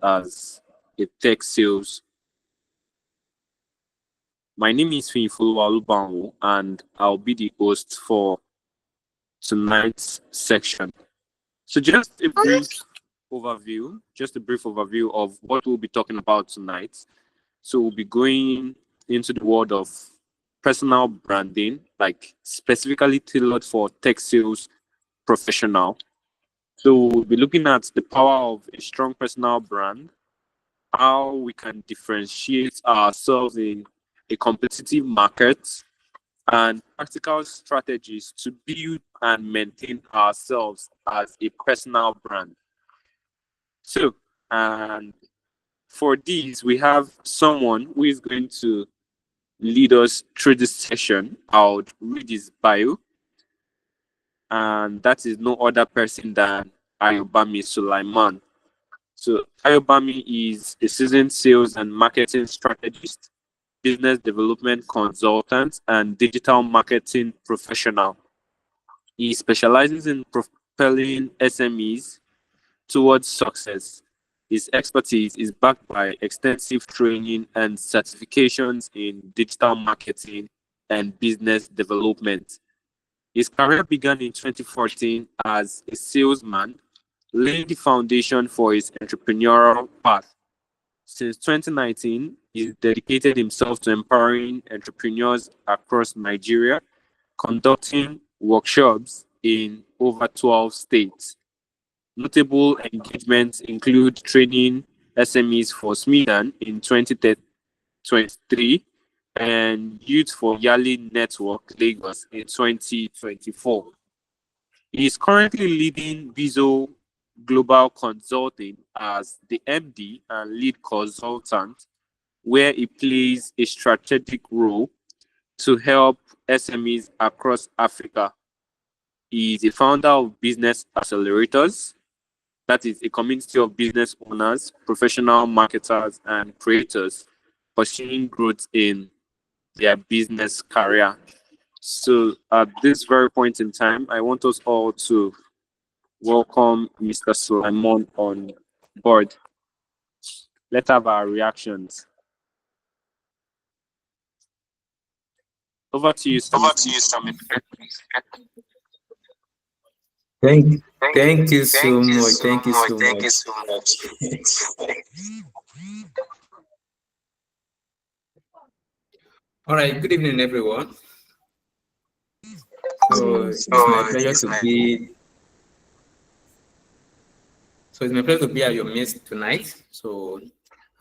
as a tech sales. My name is Finifolu, and I'll be the host for tonight's section. So just a brief overview of what we'll be talking about tonight. So we'll be going into the world of personal branding, like specifically tailored for tech sales professional. So we'll be looking at the power of a strong personal brand, how we can differentiate ourselves in a competitive market, and practical strategies to build and maintain ourselves as a personal brand. So, and for these, we have someone who is going to lead us through this session. I'll read his bio, and that is no other person than Ayobami Sulaiman. So Ayobami is a seasoned sales and marketing strategist, business development consultant, and digital marketing professional. He specializes in propelling SMEs towards success. His expertise is backed by extensive training and certifications in digital marketing and business development. His career began in 2014 as a salesman, laying the foundation for his entrepreneurial path. Since 2019, he's dedicated himself to empowering entrepreneurs across Nigeria, conducting workshops in over 12 states. Notable engagements include training SMEs for Sweden in 2023 and Youth for Yali Network Lagos in 2024. He is currently leading Bizo Global Consulting as the MD and lead consultant, where he plays a strategic role to help SMEs across Africa. He is a founder of Business Accelerators, that is a community of business owners, professional marketers, and creators pursuing growth in their business career. So at this very point in time, I want us all to welcome Mr. Sulaiman on board. Let's have our reactions. Over to you, Samit. Thank you so much. Thank you so much. All right. Good evening, everyone. So it's my pleasure to be at your midst tonight. So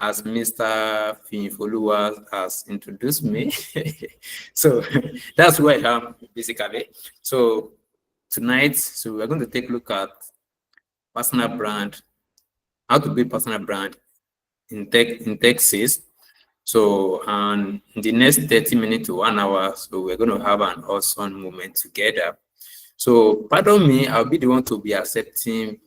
as Mr. Finifolu has introduced me, so that's who I am basically. So tonight, we're going to take a look at personal brand, how to build personal brand in tech sales. So, and in the next 30 minutes to 1 hour, so we're going to have an awesome moment together. So, pardon me, I'll be the one to be accepting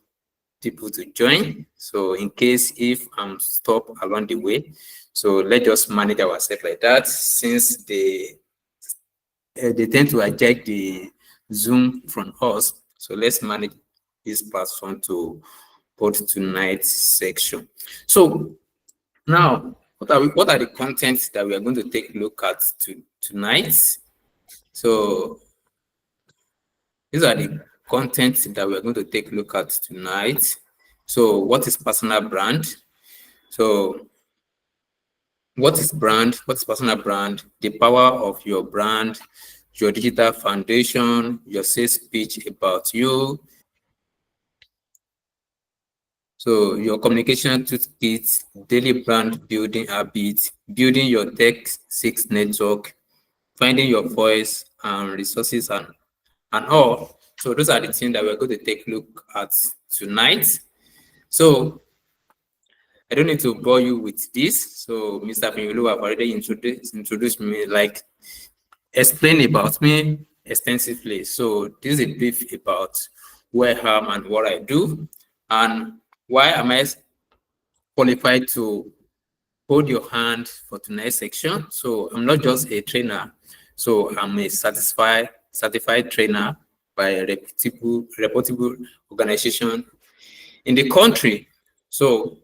people to join. So, in case if I'm stopped along the way, so let's just manage ourselves like that, since they tend to hijack the Zoom from us. So let's manage this platform to put tonight's section. So now, what are the contents that we are going to take a look at tonight? So these are the contents that we are going to take a look at tonight. So what is personal brand? So what is brand? What is personal brand? The power of your brand, your digital foundation, your sales pitch about you. So your communication toolkit, daily brand building habits, building your tech sales network, finding your voice and resources and all. So those are the things that we're going to take a look at tonight. So I don't need to bore you with this. So Mr. Finifolu have already introduced me, like explain about me extensively. So this is a brief about who I am and what I do, and why am I qualified to hold your hand for tonight's section. So I'm not just a trainer. So I'm a certified trainer by a reputable organization in the country. So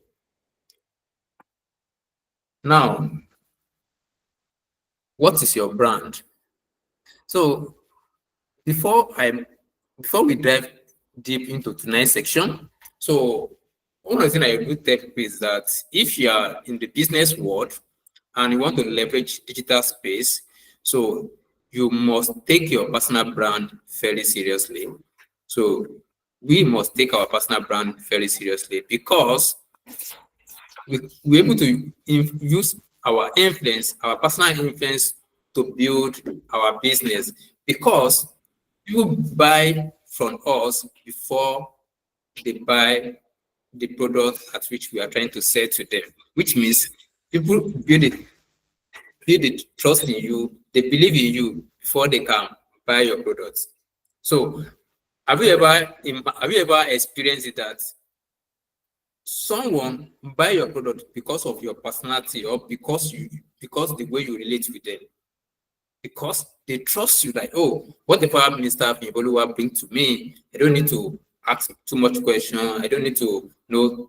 Now, what is your brand? So before we dive deep into tonight's section, so one of the things I would tell people is that if you are in the business world and you want to leverage digital space, so you must take your personal brand very seriously. So we must take our personal brand very seriously because we're able to use our influence, our personal influence to build our business because people buy from us before they buy the product at which we are trying to sell to them, which means people build it, trust in you, they believe in you before they can buy your products. So have you ever experienced it that someone buy your product because of your personality or because the way you relate with them? Because they trust you, like, oh, whatever Minister Finivoluwa bring to me, I don't need to ask too much question. I don't need to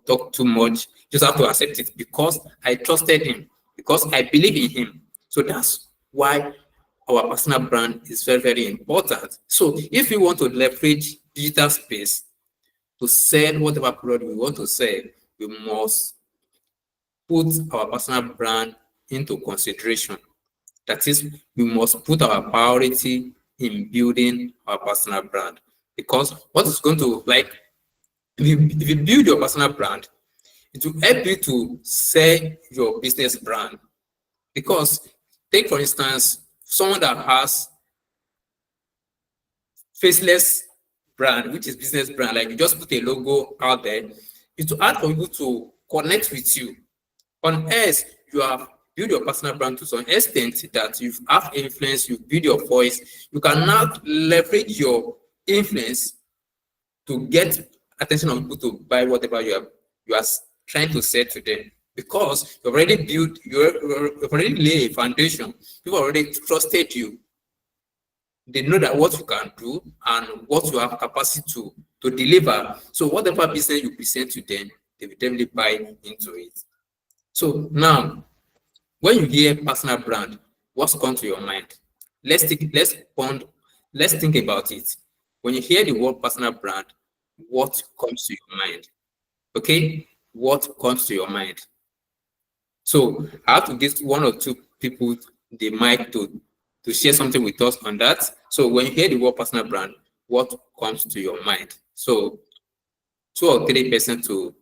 talk too much. Just have to accept it because I trusted him, because I believe in him. So that's why our personal brand is very, very important. So if we want to leverage digital space to sell whatever product we want to sell, we must put our personal brand into consideration. That is, we must put our priority in building our personal brand. Because what is going to, like, if you build your personal brand, it will help you to sell your business brand. Because take, for instance, someone that has faceless brand, which is business brand, like you just put a logo out there, it will hard for people to connect with you. Unless you have built your personal brand to some extent that you have influence, you build your voice, you cannot leverage your influence to get attention of people to buy whatever you are trying to sell to them. Because you've already built, you've already laid a foundation. People already trusted you. They know that what you can do and what you have capacity to deliver. So whatever business you present to them, they will definitely buy into it. So now, when you hear personal brand, what's come to your mind? Let's think about it. When you hear the word personal brand, what comes to your mind? Okay, what comes to your mind? So I have to give one or two people the mic to share something with us on that. So when you hear the word personal brand, what comes to your mind? So 2 or 3 persons to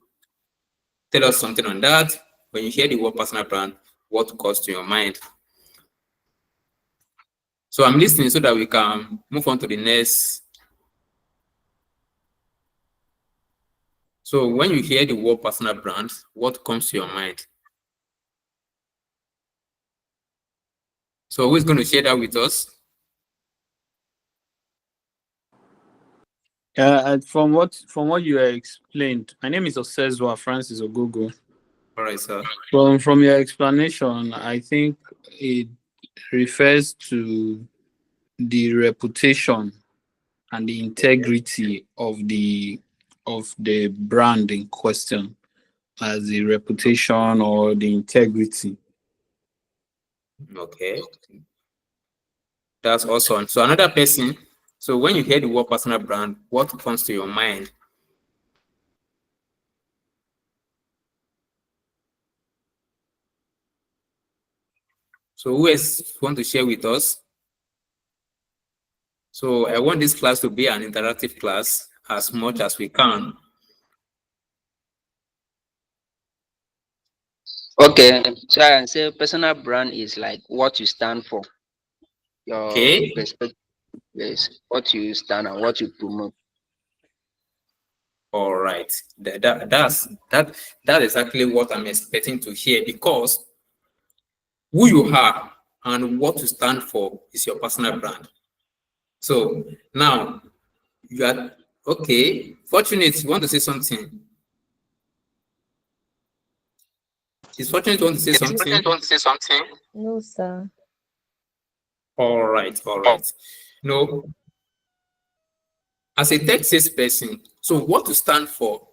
tell us something on that. When you hear the word personal brand, what comes to your mind? So I'm listening so that we can move on to the next. So when you hear the word personal brand, what comes to your mind? So who is going to share that with us? From what you explained, my name is Osezwa Francis Ogogo. All right, sir. From your explanation, I think it refers to the reputation and the integrity of the brand in question, as the reputation or the integrity. Okay, that's awesome. So another person. So when you hear the word personal brand, what comes to your mind? So who else want to share with us? So I want this class to be an interactive class as much as we can. Okay, so I can say personal brand is like what you stand for, your Okay. perspective, yes, what you stand and what you promote. All right. That's exactly what I'm expecting to hear, because who you are and what you stand for is your personal brand. So now you are okay. Fortunate, you want to say something? Is Fortunate want to say something? No, sir. All right, all right. No, as a Texas person, so what to stand for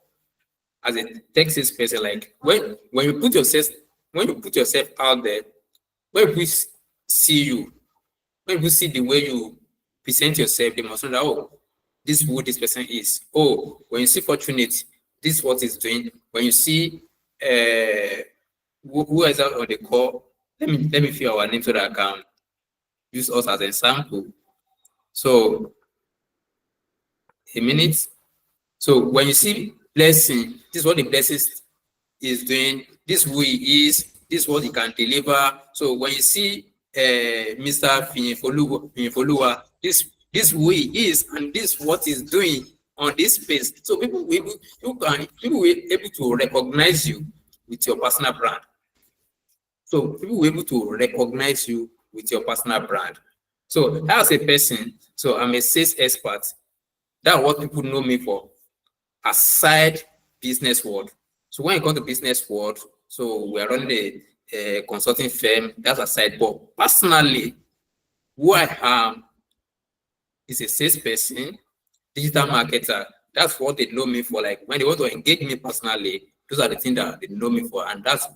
as a Texas person, like when you put yourself when you put yourself out there, when people see you, when people see the way you present yourself, they must know that, oh, this is who this person is. Oh, when you see Fortunate, this is what he's doing. When you see who is out on the call, let me fill our name so that I can use us as an example. So a minute. So when you see Blessing, this is what the Blessing is doing. This is who he is. This is what he can deliver. So when you see Mr. Finifoluwa, this is who he is, and this is what he's doing on this space. So people will be able to recognize you with your personal brand. So people will be able to recognize you with your personal brand. So as a person, so I'm a sales expert. That's what people know me for, aside business world. So when you come to business world, so we're running a consulting firm, that's aside. But personally, who I am is a salesperson, digital marketer. That's what they know me for. Like when they want to engage me personally, those are the things that they know me for. And that's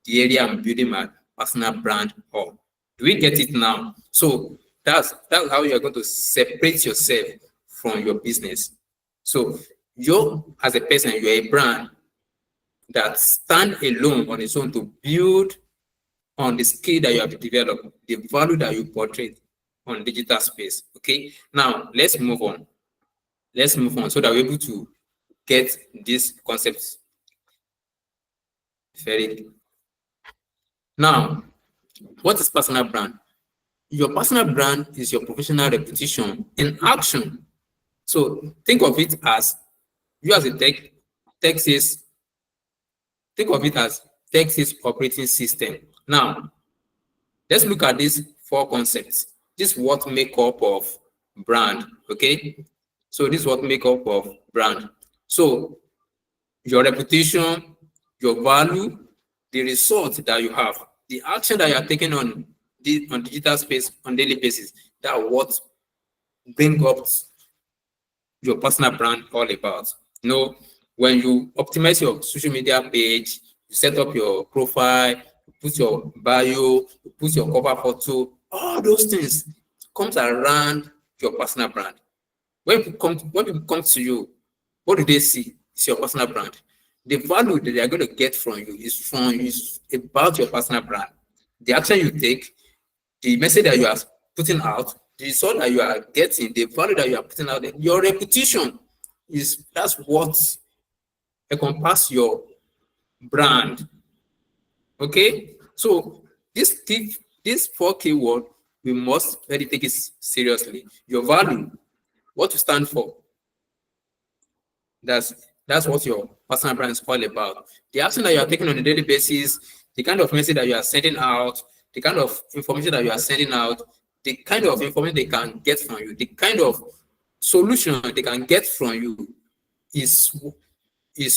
the area I'm building my personal brand on. Do we get it now? So that's how you're going to separate yourself from your business. So you as a person, you're a brand that stand alone on its own to build on the skill that you have developed, the value that you portray on digital space. Okay, now let's move on. Let's move on so that we're able to get these concepts very. Now, what is personal brand? Your personal brand is your professional reputation in action. So think of it as you as a tech sales, think of it as tech sales operating system. Now, let's look at these 4 concepts. This is what make up of brand, okay? So this is what make up of brand. So your reputation, your value, the result that you have, the action that you are taking on digital space on daily basis, that what bring up your personal brand all about. You know, when you optimize your social media page, you set up your profile, you put your bio, you put your cover photo, all those things comes around your personal brand. When people come to you, what do they see? It's your personal brand. The value that they are going to get from you is about your personal brand. The action you take, the message that you are putting out, the result that you are getting, the value that you are putting out there, your reputation that's what encompasses your brand. Okay, so these 4 keywords we must really take it seriously. Your value, what you stand for. That's what your personal brand is all about. The action that you are taking on a daily basis, the kind of message that you are sending out, the kind of information that you are sending out, the kind of information they can get from you, the kind of solution they can get from you is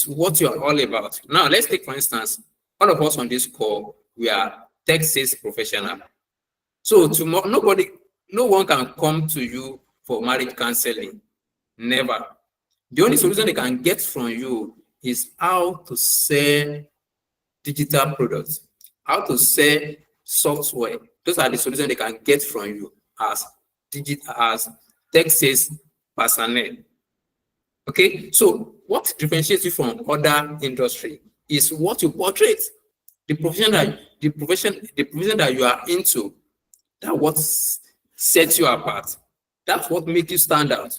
what you are all about. Now, let's take, for instance, all of us on this call, we are tech sales professional. So tomorrow, no one can come to you for marriage counseling. Never. The only solution they can get from you is how to sell digital products, how to sell software. Those are the solutions they can get from you as tech sales personnel. Okay, so what differentiates you from other industry is what you portray, the profession that you are into. That's what sets you apart. That's what makes you stand out.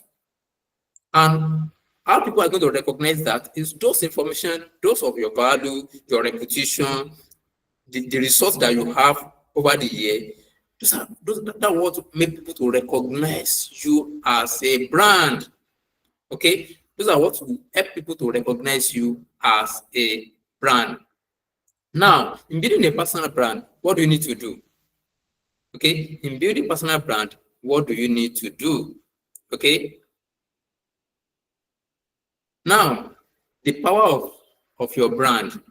And how people are going to recognize that is those information, those of your value, your reputation, the results that you have over the year. That what make people to recognize you as a brand. Okay, those are what will help people to recognize you as a brand. Now, in building a personal brand, what do you need to do? Okay, in building personal brand, what do you need to do? Okay. Now, the power of your brand.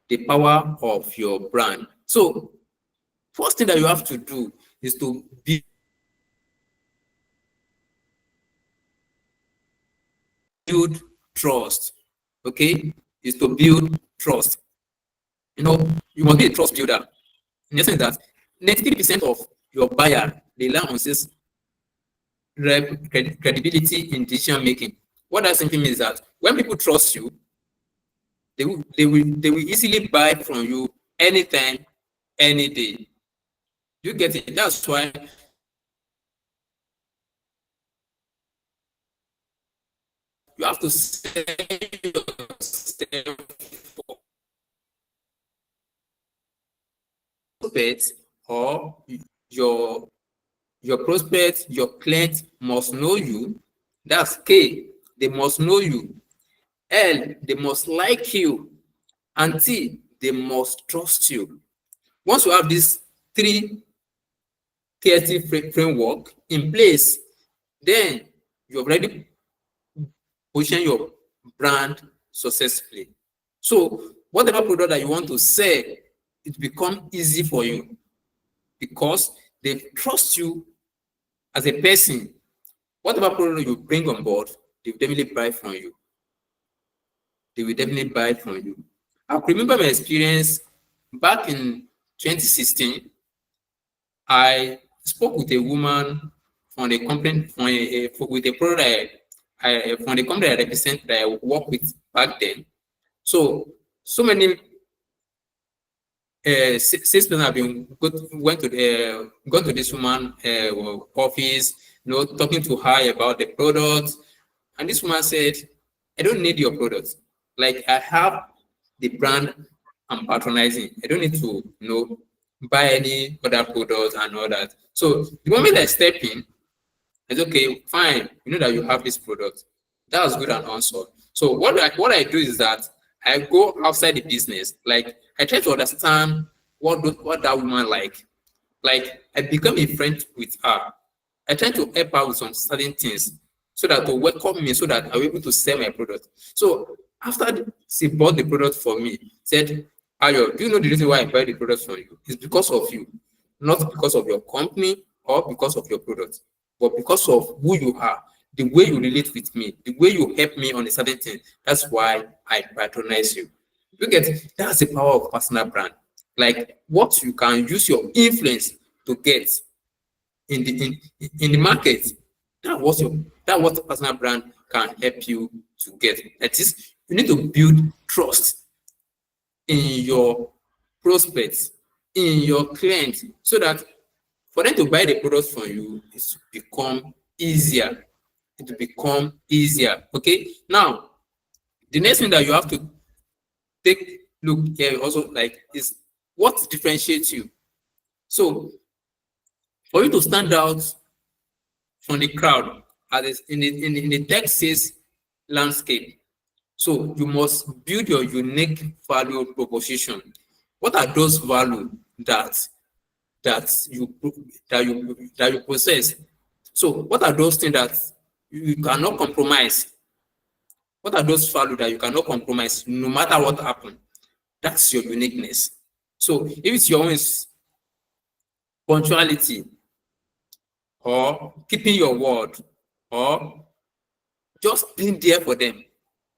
The power of your brand. So, first thing that you have to do is to build trust. Okay, is to build trust. You must be a trust builder. In the sense that 93% of your buyer rely on sales credibility in decision making. What that simply means is that when people trust you, they will easily buy from you anytime, any day. You get it? That's why you have to sell yourself for prospects, or your prospects, your clients must know you. That's K. They must know you. L. They must like you. And T. They must trust you. Once you have these three creative framework in place, then you already position your brand successfully. So whatever product that you want to sell, it becomes easy for you because they trust you as a person. Whatever product you bring on board, they will definitely buy from you. They will definitely buy from you. I remember my experience back in 2016. I spoke with a woman from the company, with a product from the company I represent that I work with back then. So many salespeople have been gone to this woman office, talking to her about the product, and this woman said, "I don't need your product. Like, I have the brand I'm patronizing. I don't need to, buy any other products and all that." So the moment I step in, it's okay, fine. You know that you have this product. That was good and answered. So what I do is that I go outside the business. Like, I try to understand what that woman like. Like, I become a friend with her. I try to help her with some certain things so that to welcome me, so that I'm able to sell my product. So after she bought the product for me, said, "Ayo, do you know the reason why I buy the product from you? It's because of you, not because of your company or because of your product, but because of who you are, the way you relate with me, the way you help me on a certain thing. That's why I patronize you." You get it? That's the power of personal brand. Like, what you can use your influence to get in the market. That what the personal brand can help you to get. That is, you need to build trust in your prospects, in your clients, so that for them to buy the product from you, it's become easier. It will become easier. Okay. Now, the next thing that you have to take look here also, like, is what differentiates you. So for you to stand out from the crowd as in the tech sales landscape, so you must build your unique value proposition. What are those values that you possess? So what are those things that you cannot compromise? What are those values that you cannot compromise no matter what happens? That's your uniqueness. So if it's your own is punctuality, or keeping your word, or just being there for them,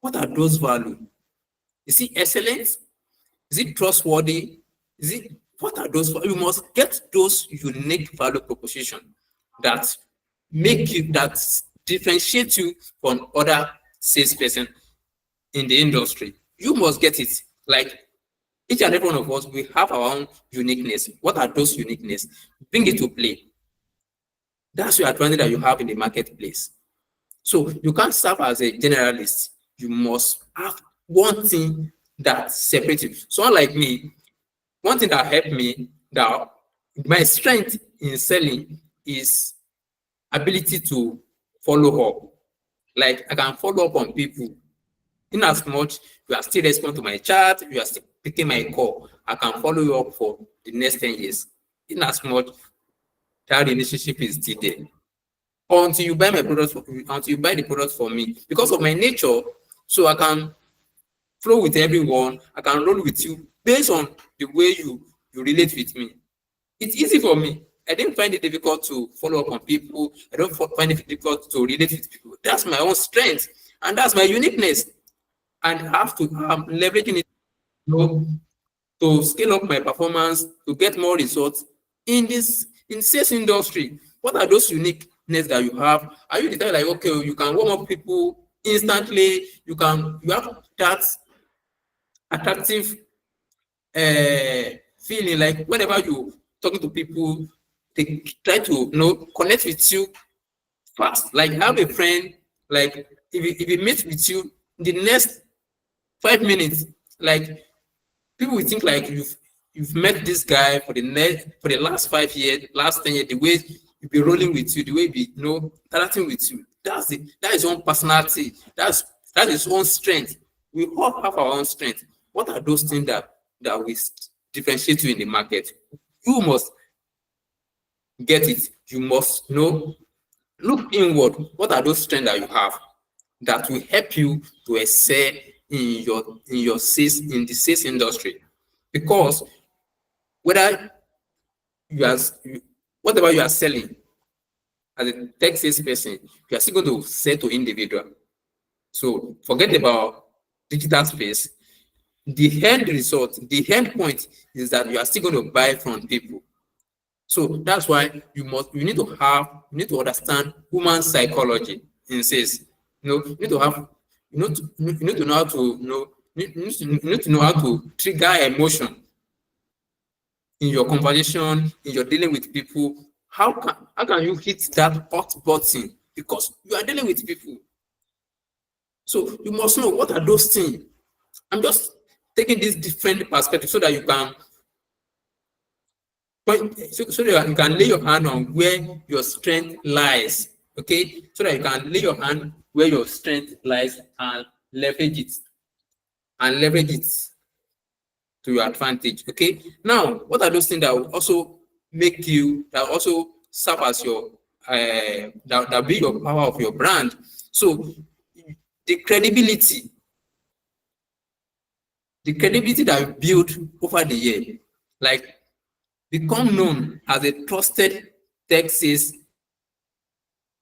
what are those values? Is it excellence? Is it trustworthy? Is it, what are those? You must get those unique value proposition that make you, that differentiate you from other salesperson in the industry. You must get it. Like, each and every one of us, we have our own uniqueness. What are those uniqueness? Bring it to play. That's your advantage that you have in the marketplace. So you can't serve as a generalist. You must have one thing that separates you. Someone like me, one thing that helped me, that my strength in selling, is ability to follow up. Like, I can follow up on people. In as much you are still responding to my chat, you are still picking my call, I can follow you up for the next 10 years. In as much that relationship is still there. Until you buy my products, until you buy the products for me, because of my nature, so I can flow with everyone, I can roll with you based on the way you relate with me. It's easy for me. I didn't find it difficult to follow up on people. I don't find it difficult to relate with people. That's my own strength, and that's my uniqueness. And I have to leveraging it, to scale up my performance, to get more results in sales industry? What are those uniqueness that you have? Are you the type like, okay, you can warm up people instantly, you have that attractive feeling, like whenever you talking to people, they try to connect with you fast. Like, have a friend, like if he meets with you in the next 5 minutes, like people will think like you've met this guy for the last 5 years, last 10 years, the way he be rolling with you, the way he be interacting with you. That is his own personality. That's his own strength. We all have our own strength. What are those things that will differentiate you in the market? You must get it. You must look inward. What are those strengths that you have that will help you to excel in your sales, in the sales industry? Because whether whatever you are selling as a tech sales person, you are still going to sell to individual. So forget about digital space. The end result, the end point is that you are still going to buy from people. So that's why you need to understand human psychology in sales. You need to have, you need to know how to, you need to know how to trigger emotion in your conversation, in your dealing with people. How can you hit that hot button? Because you are dealing with people. So you must know what are those things. I'm just taking this different perspective so that you can so that you can lay your hand on where your strength lies. Okay, so that you can lay your hand where your strength lies and leverage it to your advantage. Okay, now what are those things that will also serve as your that be your power of your brand? So the credibility that you build over the year, like become known as a trusted tech sales.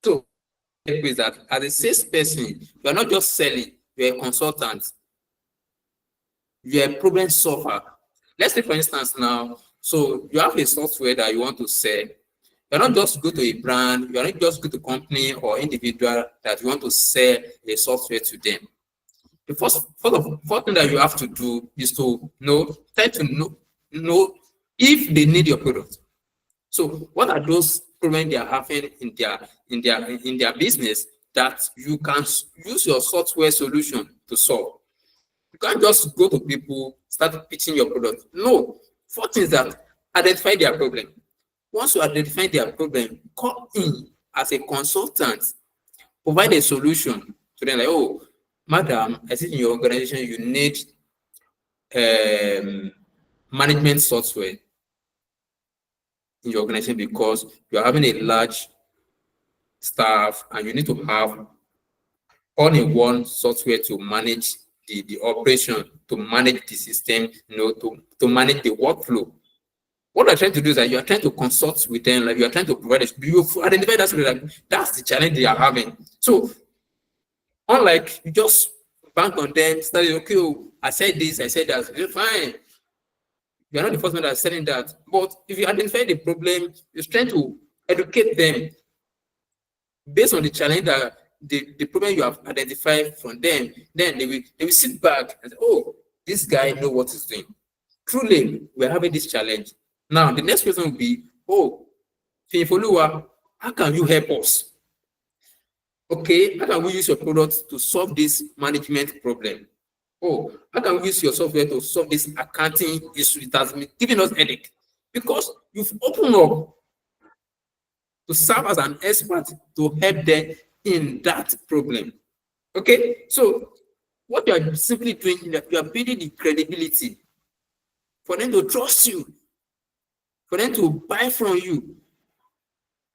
So is that as a sales person, you are not just selling, you're a consultant, you're a problem solver. Let's say, for instance, now, so you have a software that you want to sell. You're not just go to a brand, you're not just go to a company or individual that you want to sell a software to them. The first thing that you have to do is to try to know if they need your product. So what are those problems they are having in their business that you can use your software solution to solve? You can't just go to people, start pitching your product. No. Four things that identify their problem. Once you identify their problem, come in as a consultant, provide a solution to them, like, oh, madam, I see in your organization you need management software in your organization because you are having a large staff and you need to have all-in-one software to manage the operation, to manage the system, to manage the workflow. What I'm trying to do is that you are trying to consult with them, like you are trying to provide it. You identify that's the challenge they are having. So unlike you just bank on them, study, okay, oh, I said this, I said that, you're fine. You're not the first one that's saying that. But if you identify the problem, you're trying to educate them based on the challenge that the problem you have identified from them, then they will sit back and say, oh, this guy knows what he's doing. Truly, we're having this challenge. Now, the next question will be, oh, Finfolua, how can you help us? Okay, how can we use your product to solve this management problem? Oh, how can we use your software to solve this accounting issue? It has been giving us headache because you've opened up to serve as an expert to help them in that problem. Okay, so what you are simply doing is that you are building the credibility for them to trust you, for them to buy from you.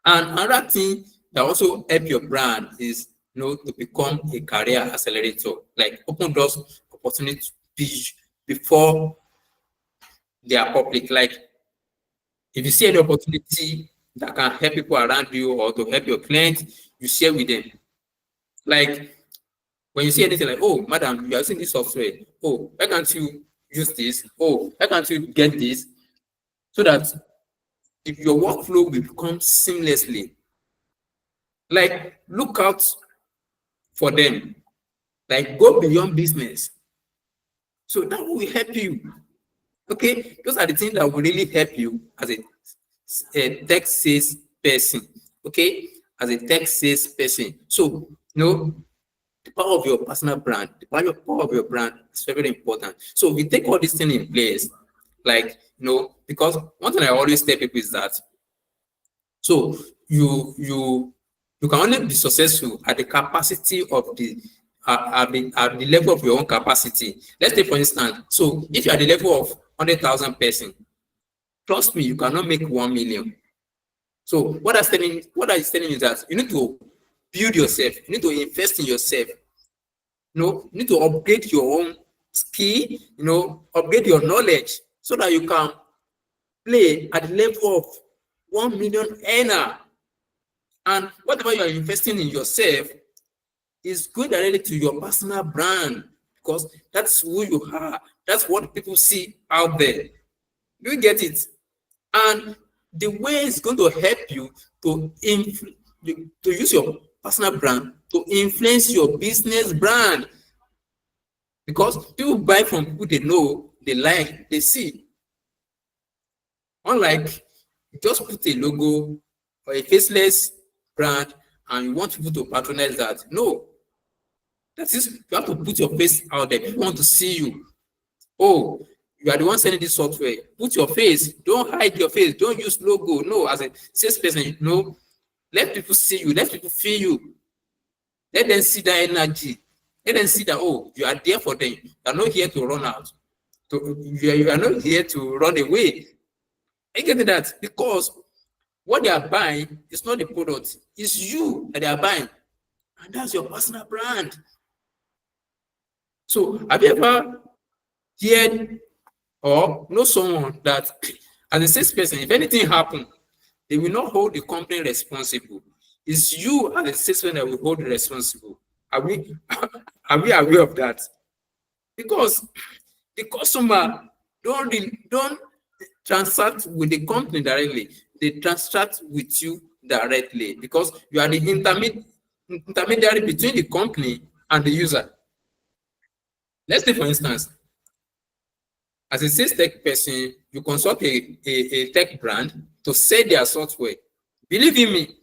And another thing that also help your brand is to become a career accelerator, like open doors opportunities before they are public. Like if you see any opportunity that can help people around you or to help your clients, you share with them. Like when you see anything like, oh, madam, you are using this software. Oh, why can't you use this? Oh, why can't you get this? So that if your workflow will become seamlessly. Like, look out for them. Like, go beyond business. So that will help you. Okay, those are the things that will really help you as a tech sales person. Okay, as a tech sales person. So, the power of your personal brand, the power of your brand is very, very important. So we take all these things in place, like, because one thing I always tell people is that, so you can only be successful at the capacity of at the level of your own capacity. Let's take for instance, so if you're at the level of 100,000 person, trust me, you cannot make 1 million. So what I'm telling you is that you need to build yourself, you need to invest in yourself. You need to upgrade your own skill, upgrade your knowledge so that you can play at the level of 1 million earner. And whatever you are investing in yourself is going directly to your personal brand, because that's who you are. That's what people see out there. You get it? And the way it's going to help you to use your personal brand to influence your business brand, because people buy from people they know, they like, they see. Unlike you just put a logo or a faceless brand and you want people to patronize that. No, that is, you have to put your face out there. People want to see you. Oh, you are the one selling this software. Put your face. Don't hide your face. Don't use logo. No, as a salesperson, let people see you. Let people feel you. Let them see that energy. Let them see that, oh, you are there for them. You are not here to run out. You are not here to run away. I get that, because what they are buying is not the product. It's you that they are buying. And that's your personal brand. So have you ever heard or know someone that as a salesperson, if anything happens, they will not hold the company responsible? It's you as a salesman that will hold the responsible. Are we aware of that? Because the customer don't transact with the company directly. They transact with you directly, because you are the intermediary between the company and the user. Let's say, for instance, as a sales tech person, you consult a tech brand to sell their software. Believe in me,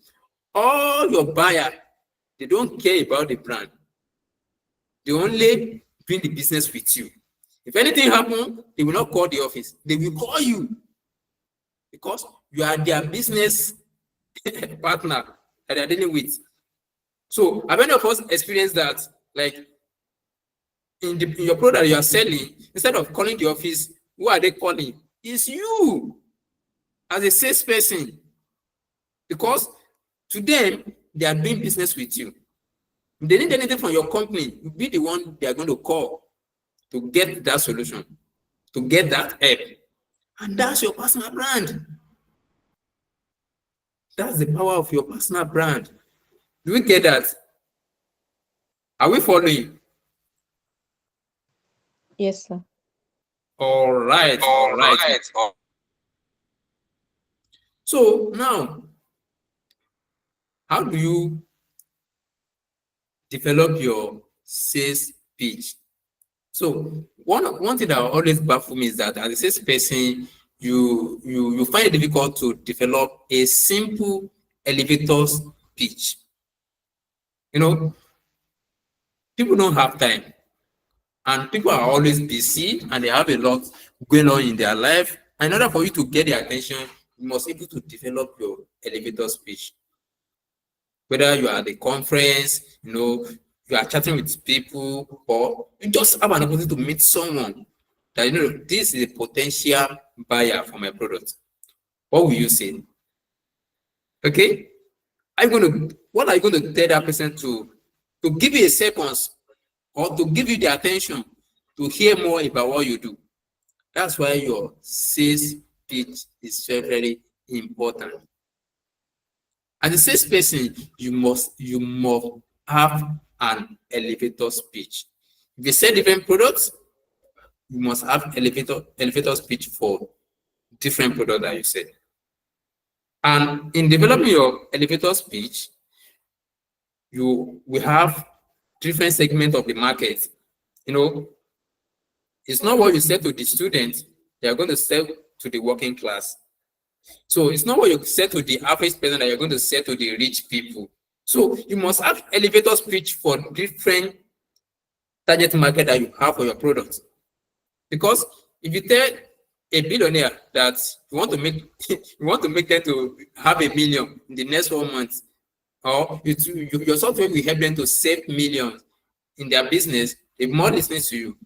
all your buyer, they don't care about the brand. They only doing the business with you. If anything happens, they will not call the office. They will call you, because you are their business partner that they are dealing with. So have any of us experienced that? Like, in your product you are selling, instead of calling the office, who are they calling? It's you as a salesperson, because to them, they are doing business with you. If they need anything from your company, you'll be the one they are going to call to get that solution, to get that help. And that's your personal brand. That's the power of your personal brand. Do we get that? Are we following? Yes, sir. All right. So now, how do you develop your sales pitch? So one thing that always baffles me is that as a sales person, you find it difficult to develop a simple elevator pitch. People don't have time, and people are always busy, and they have a lot going on in their life. And in order for you to get their attention, you must be able to develop your elevator speech. Whether you are at a conference, you are chatting with people, or you just have an opportunity to meet someone that this is a potential buyer for my product. What will you say? Okay, what are you going to tell that person to give you a seconds, or to give you the attention to hear more about what you do? That's why your sales pitch is very, very important. As a salesperson, you must have an elevator speech. If you sell different products, you must have elevator speech for different products that you said. And in developing your elevator speech, we have different segments of the market. You know, it's not what you say to the students, they are going to sell to the working class. So it's not what you say to the average person that you're going to say to the rich people. So you must have elevator speech for different target market that you have for your product. Because if you tell a billionaire that you want to make you want to make them to have 1 million in the next 1 month, or your software will help them to save millions in their business, they more listening to you.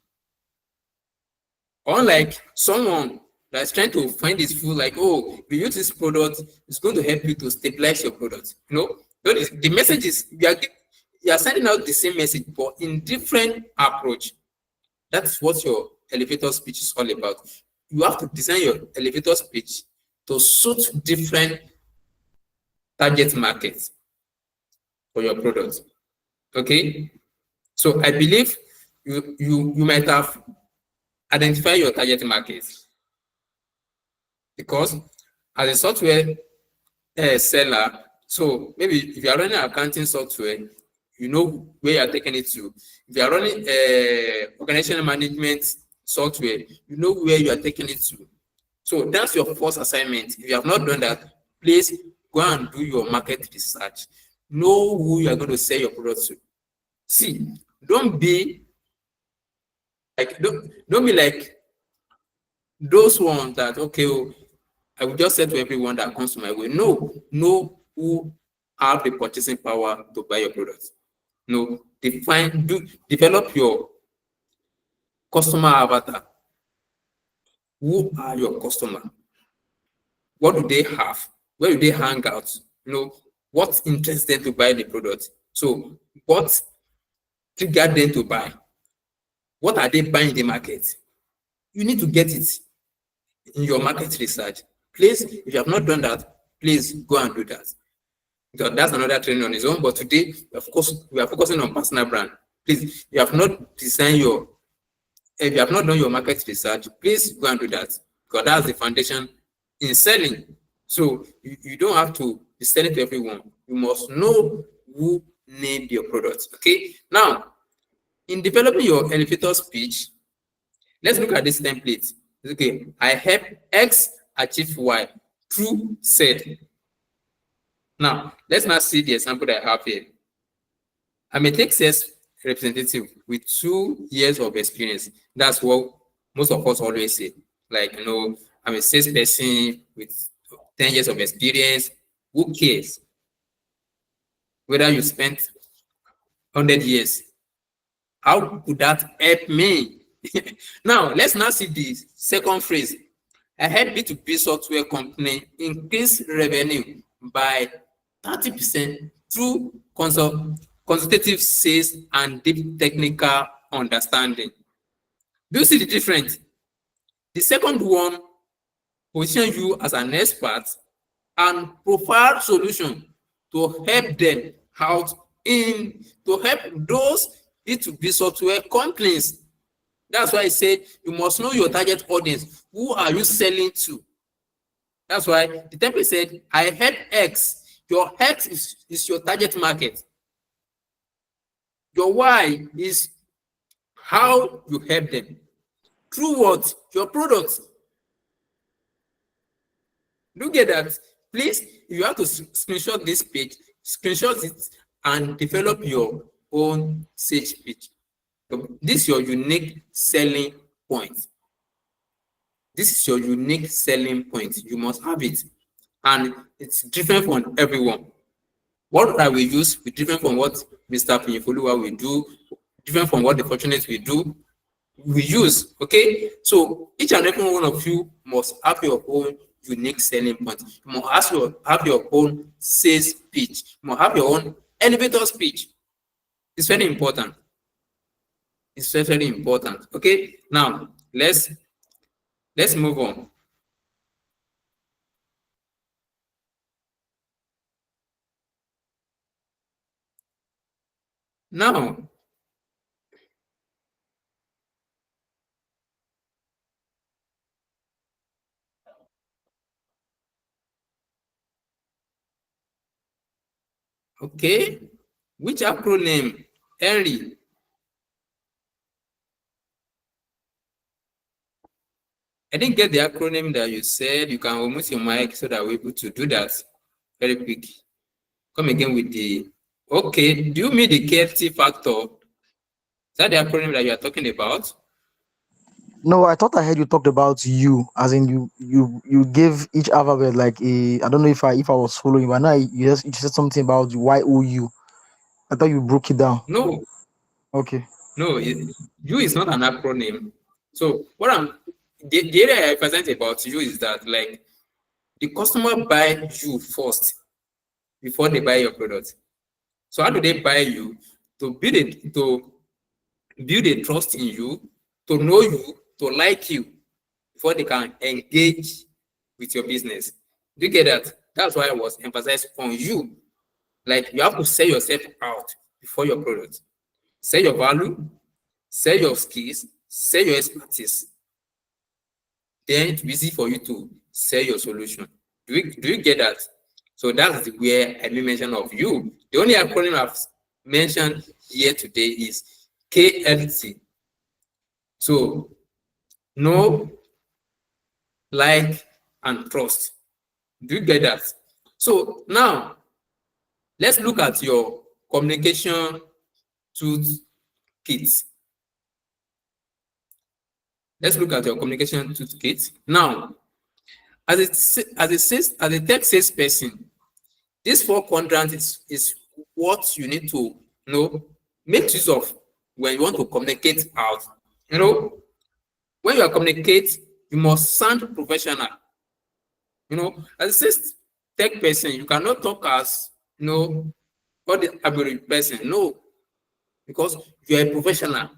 Unlike someone that's trying to find this food, like, oh, if you use this product, it's going to help you to stabilize your product. You know, the message is you are sending out the same message, but in different approach. That's what your elevator speech is all about. You have to design your elevator speech to suit different target markets for your product. Okay, so I believe you might have identified your target market, because as a software seller, so maybe if you are running accounting software, you know where you are taking it to. If you are running organizational management software, you know where you are taking it to. So that's your first assignment. If you have not done that, please go and do your market research. Know who you are going to sell your product to. See, don't be like those ones that, okay, oh, I will just say to everyone that comes to my way. No, know who have the purchasing power to buy your product. No, develop your customer avatar. Who are your customer? What do they have? Where do they hang out? You know, what interests them to buy the product? So, what triggered them to buy? What are they buying in the market? You need to get it in your market research. Please, if you have not done that, please go and do that. Because that's another training on its own. But today, of course, we are focusing on personal brand. Please, if you have not if you have not done your market research, please go and do that. Because that's the foundation in selling. So you don't have to be selling to everyone. You must know who need your products. Okay. Now, in developing your elevator speech, let's look at this template. Okay, I help X achieve Y through said. Now, let's now see the example that I have here. I'm a tech sales representative with 2 years of experience. That's what most of us always say. Like, you know, I'm a sales person with 10 years of experience. Who cares? Whether you spent 100 years. How could that help me? Now, let's now see the second phrase. I help B2B software company increase revenue by 30% through consultative sales and deep technical understanding. Do you see the difference? The second one positions you as an expert and provide solution to help them out to help those B2B software companies. That's why I said you must know your target audience. Who are you selling to? That's why the template said, I help X. Your X is your target market. Your Y is how you help them. Through what? Your products. Look at that. Please, if you have to screenshot this page, screenshot it and develop your own sales page. This is your unique selling point. This is your unique selling point. You must have it. And it's different from everyone. What I will use will different from what Mr. Pinyifoluwa will do, different from what the Fortunates will do, we use. Okay? So each and every one of you must have your own unique selling point. You must have your own sales pitch. You must have your own elevator speech. It's very important. It's very, very important. Okay? Now let's move on. Now, Okay. Which acronym? Henry. I didn't get the acronym that you said. You can almost your mic so that we're able to do that very quick. Come again with the, okay, do you mean the KFT factor? Is that the acronym that you are talking about? No, I thought I heard you talked about you, as in you give each alphabet like a. I don't know if I was following, but now you said something about YOU. I thought you broke it down. No, Okay. no, you is not an acronym. So the area I present about you is that like the customer buy you first before they buy your product. So how do they buy you? To build a trust in you, to know you, to like you, before they can engage with your business. Do you get that? That's why I was emphasizing on you. Like you have to sell yourself out before your product. Sell your value, sell your skills, sell your expertise. Then it's easy for you to sell your solution. Do you get that? So that's where I made mention of you. The only acronym I've mentioned here today is KFT. So know, like, and trust. Do you get that? So now let's look at your communication toolkit. Let's look at your communication toolkit. Now, as a tech sales person, this 4 quadrants is what you need to make use of when you want to communicate out. When you are communicate, you must sound professional. As a sales tech person, you cannot talk as what the average person. No, because you are a professional.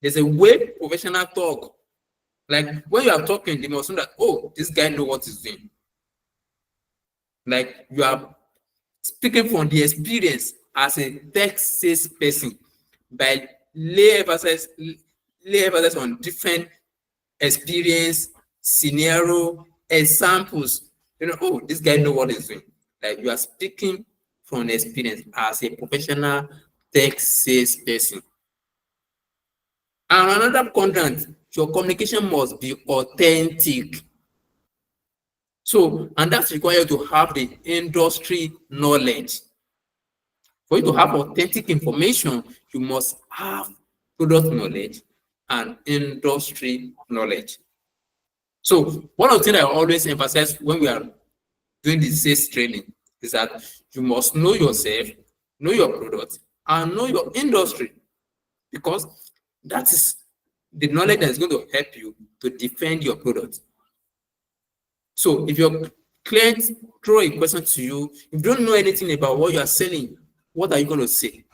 There's a way professional talk. Like when you are talking, they must know that, oh, this guy knows what he's doing. Like you are speaking from the experience as a tech sales person by lay emphasis on different experience, scenario, examples. Oh, this guy knows what he's doing. Like you are speaking from experience as a professional tech sales person. And another content, your communication must be authentic. So, and that's required to have the industry knowledge. For you to have authentic information, you must have product knowledge and industry knowledge. So, one of the things I always emphasize when we are doing the sales training is that you must know yourself, know your product, and know your industry, because that is the knowledge that is going to help you to defend your product. So if your client throw a question to you, if you don't know anything about what you are selling, what are you going to say?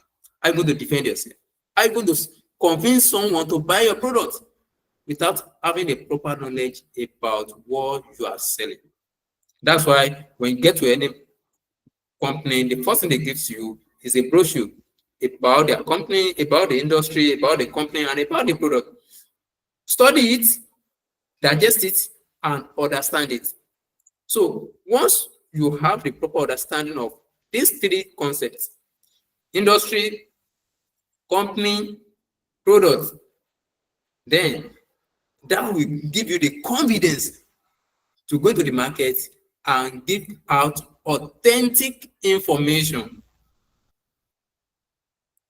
Are you going to defend yourself? Are you going to convince someone to buy your product without having a proper knowledge about what you are selling? That's why when you get to any company, the first thing they give to you is a brochure about their company, about the industry, about the company, and about the product. Study it, digest it, and understand it. So once you have the proper understanding of these 3 concepts, industry, company, product, then that will give you the confidence to go to the market and give out authentic information.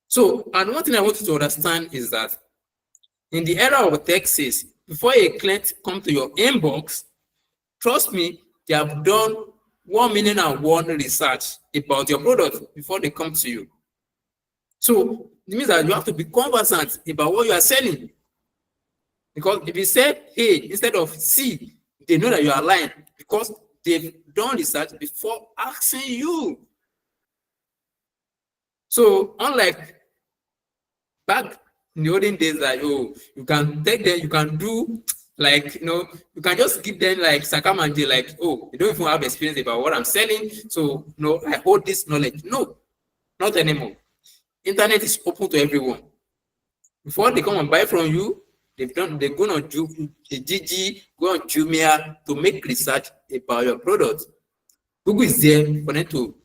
So, and one thing I want you to understand is that in the era of tech sales, before a client comes to your inbox, trust me, they have done 1,000,001 research about your product before they come to you. So it means that you have to be conversant about what you are selling. Because if you say A instead of C, they know that you are lying because they've done research before asking you. So unlike back in the olden days, that you can take them, you can do like you can just give them like Sakamanje, like, oh, you don't even have experience about what I'm selling, so I hold this knowledge. No, not anymore. Internet is open to everyone. Before they come and buy from you, they're going on Gigi, go on Jumia to make research about your product. Google is there for them to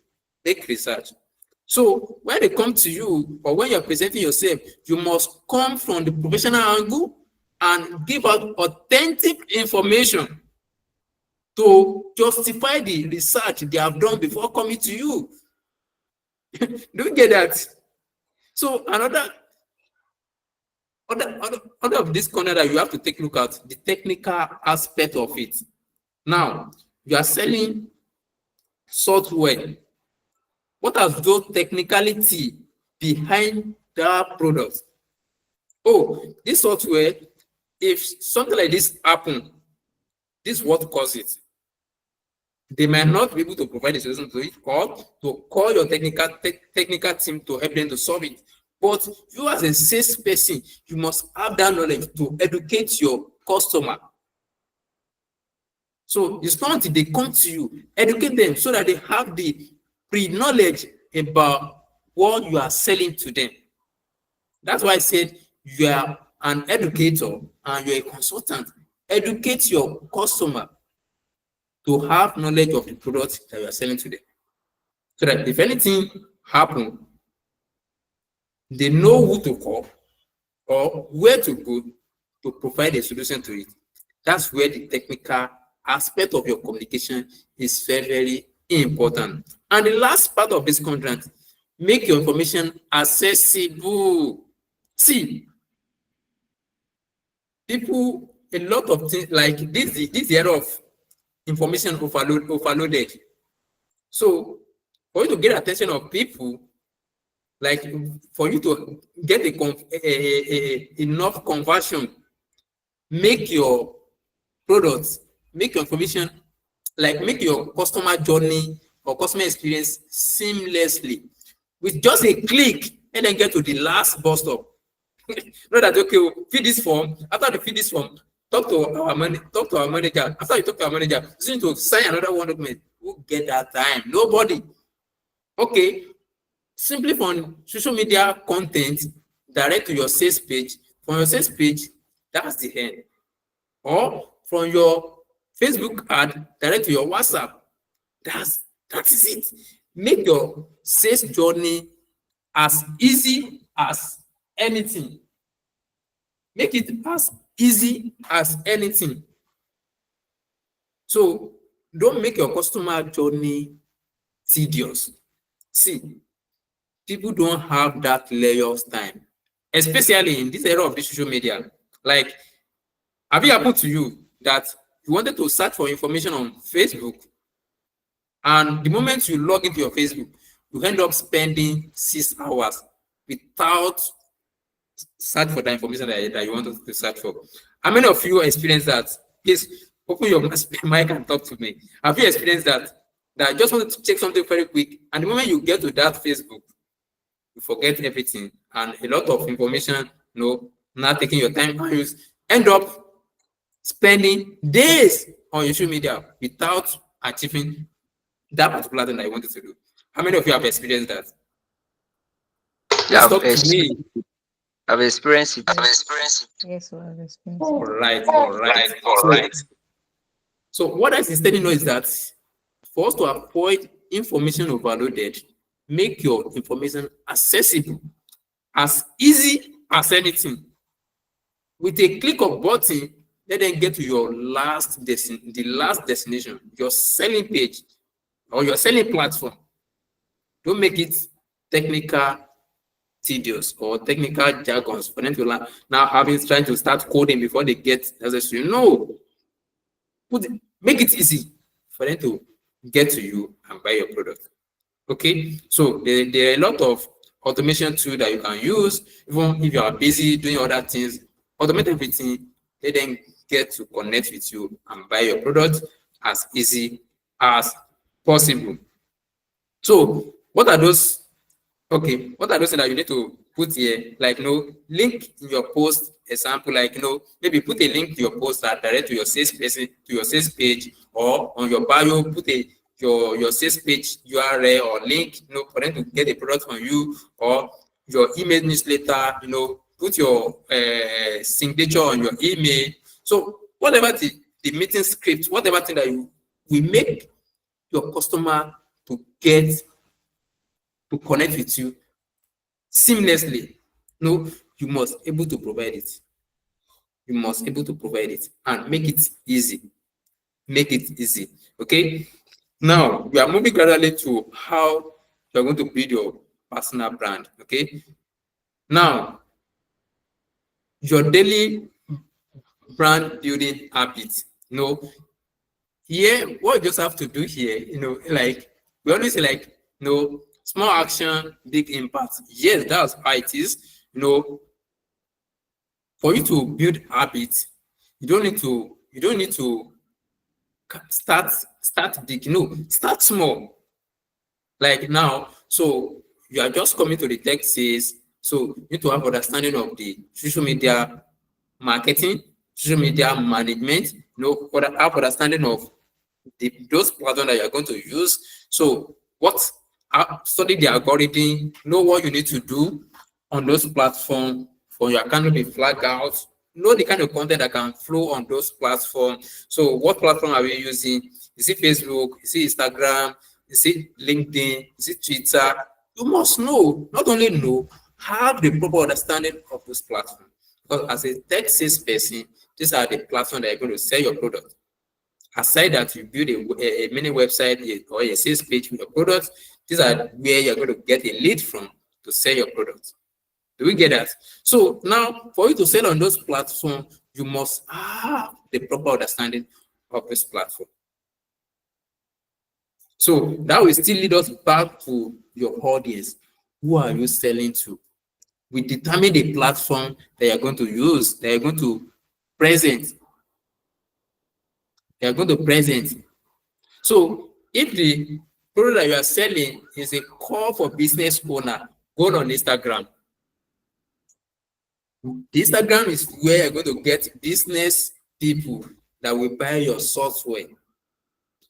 take research. So when they come to you or when you're presenting yourself, you must come from the professional angle and give out authentic information to justify the research they have done before coming to you. Do you get that? So another of this corner that you have to take a look at the technical aspect of it. Now, you are selling software. What are those technicality behind that product? Oh, this software, if something like this happen, this is what causes it. They might not be able to provide a solution to it or to call your technical team to help them to solve it. But you as a sales person, you must have that knowledge to educate your customer. So it's not until they come to you, educate them so that they have the pre-knowledge about what you are selling to them. That's why I said you are an educator and you're a consultant. Educate your customer to have knowledge of the product that you are selling to them. So that if anything happens, they know who to call or where to go to provide a solution to it. That's where the technical aspect of your communication is very, very important. And the last part of this contract, make your information accessible. See, people, a lot of things like this era of information overloaded. So for you to get attention of people, like for you to get enough conversion, make your products, make your information, like make your customer journey or customer experience seamlessly with just a click and then get to the last bus stop. Not that okay, fill this form. After you fill this form, talk to our manager. After you talk to our manager, you need to sign another one document. Who get that time? Nobody. Okay. Simply from social media content direct to your sales page. From your sales page, that's the end. Or from your Facebook ad direct to your WhatsApp. That is it. Make your sales journey as easy as anything. Make it as easy as anything. So don't make your customer journey tedious. See, people don't have that layers time, especially in this era of the social media. Like, have it happened to you that you wanted to search for information on Facebook, and the moment you log into your Facebook, you end up spending 6 hours without search for the information that you wanted to search for? How many of you experience that? Please open your mic and talk to me. Have you experienced that? That I just wanted to check something very quick, and the moment you get to that Facebook, you forget everything, and a lot of information, not taking your time, and you end up spending days on social media without achieving that particular thing that you wanted to do. How many of you have experienced that? Please talk to me. I've experienced it. Yes, we have experienced. All right. So what I is telling you is that for us to avoid information overloaded, make your information accessible, as easy as anything. With a click of button, let them get to your last destination, your selling page or your selling platform. Don't make it technical, tedious, or technical jargons for them to learn. Now trying to start coding before they get necessary. No. Make it easy for them to get to you and buy your product. Okay, so there are a lot of automation tools that you can use, even if you are busy doing other things. Automate everything, let them get to connect with you and buy your product as easy as possible. So what are those? Okay, what are those things that you need to put here? Like, link in your post example, like, maybe put a link to your post that direct to your sales person, to your sales page, or on your bio, put your sales page URL or link, for them to get a product from you, or your email newsletter, put your signature on your email. So whatever the meeting script, whatever thing that you will make your customer to get to connect with you seamlessly. No, you must able to provide it. You must able to provide it and make it easy. Make it easy. Okay. Now we are moving gradually to how you are going to build your personal brand. Okay. Now, your daily brand building habits. Here, what you just have to do here, like we always say, like, small action, big impact. Yes, that's how it is. For you to build habits, you don't need to start big. Start small. Like now, so you are just coming to the tech sales, so you need to have understanding of the social media marketing, social media management, have understanding of those platforms that you're going to use. So study the algorithm, know what you need to do on those platforms for your account to be flagged out, know the kind of content that can flow on those platforms. So what platform are we using? Is it Facebook? Is it Instagram? Is it LinkedIn? Is it Twitter? You must know, not only know, have the proper understanding of those platforms. Because as a tech sales person, these are the platforms that are going to sell your product. Aside that you build a mini website or a sales page with your product, these are where you're going to get a lead from to sell your product. Do we get that? So now, for you to sell on those platforms, you must have the proper understanding of this platform. So that will still lead us back to your audience. Who are you selling to? We determine the platform that you're going to use, that you're going to present. You're going to present. So if the product that you are selling is a call for business owner, go on Instagram. The Instagram is where you're going to get business people that will buy your software.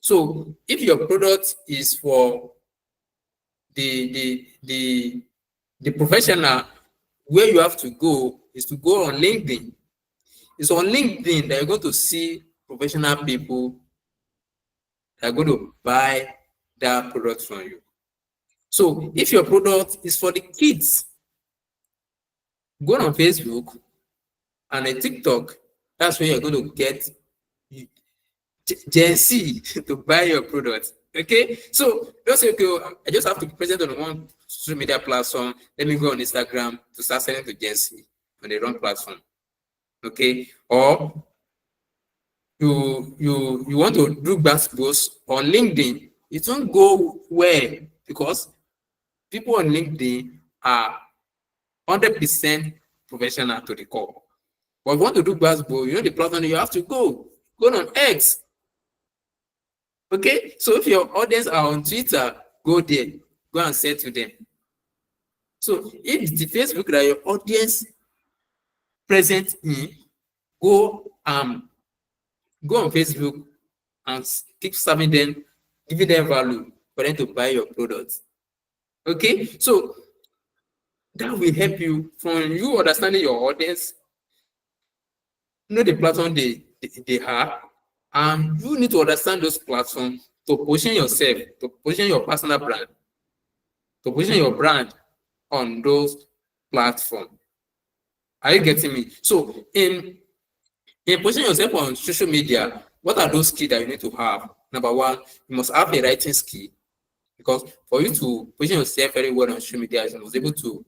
So if your product is for the professional, where you have to go is to go on LinkedIn. It's on LinkedIn that you're going to see professional people that are going to buy that product from you. So if your product is for the kids, go on Facebook and a TikTok. That's where you're going to get Gen Z to buy your product. Okay, so don't say, okay, I just have to be present on one social media platform. Let me go on Instagram to start selling to Gen Z on the wrong platform. Okay, or you want to do posts on LinkedIn. It won't go well because people on LinkedIn are 100% professional to the core. But if you want to do basketball, the platform you have to go on X. Okay, so if your audience are on Twitter, go there, go and say to them. So if the Facebook that your audience present in, go on Facebook and keep serving them, giving them value for them to buy your products. Okay, so that will help you from you understanding your audience, know the platform they have, and you need to understand those platforms to position yourself, to position your personal brand, to position your brand on those platforms. Are you getting me? So in positioning yourself on social media, what are those skills that you need to have? Number one, you must have a writing skill, because for you to position yourself very well on social media, you must be able to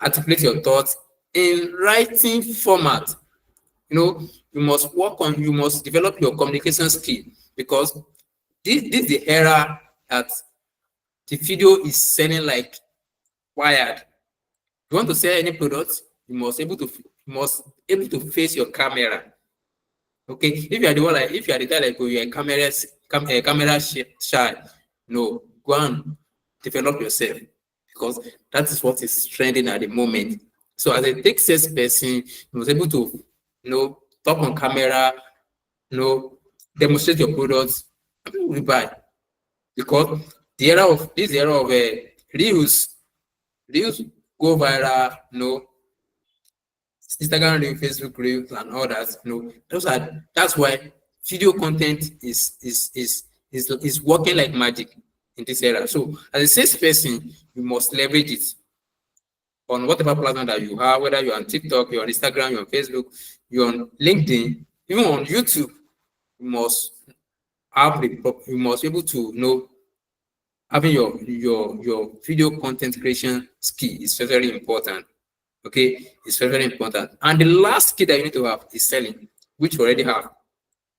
articulate your thoughts in writing format. You must develop your communication skill, because this is the era that the video is selling like wired. You want to sell any product, you must able to face your camera. Okay, if you are the one if you are the guy like you're a camera shy, no, go and develop yourself, because that is what is trending at the moment. So as a tech sales person, you must able to talk on camera, demonstrate your products, and people will buy, because this era of reels go viral, Instagram reel, Facebook reels, and all that. That's why video content is working like magic. in this era. So as a salesperson, you must leverage it on whatever platform that you have, whether you're on TikTok, you're on Instagram, you're on Facebook, you're on LinkedIn, even on YouTube. You must you must be able to know having your video content creation skill is very important. Okay, it's very important. And the last skill that you need to have is selling, which you already have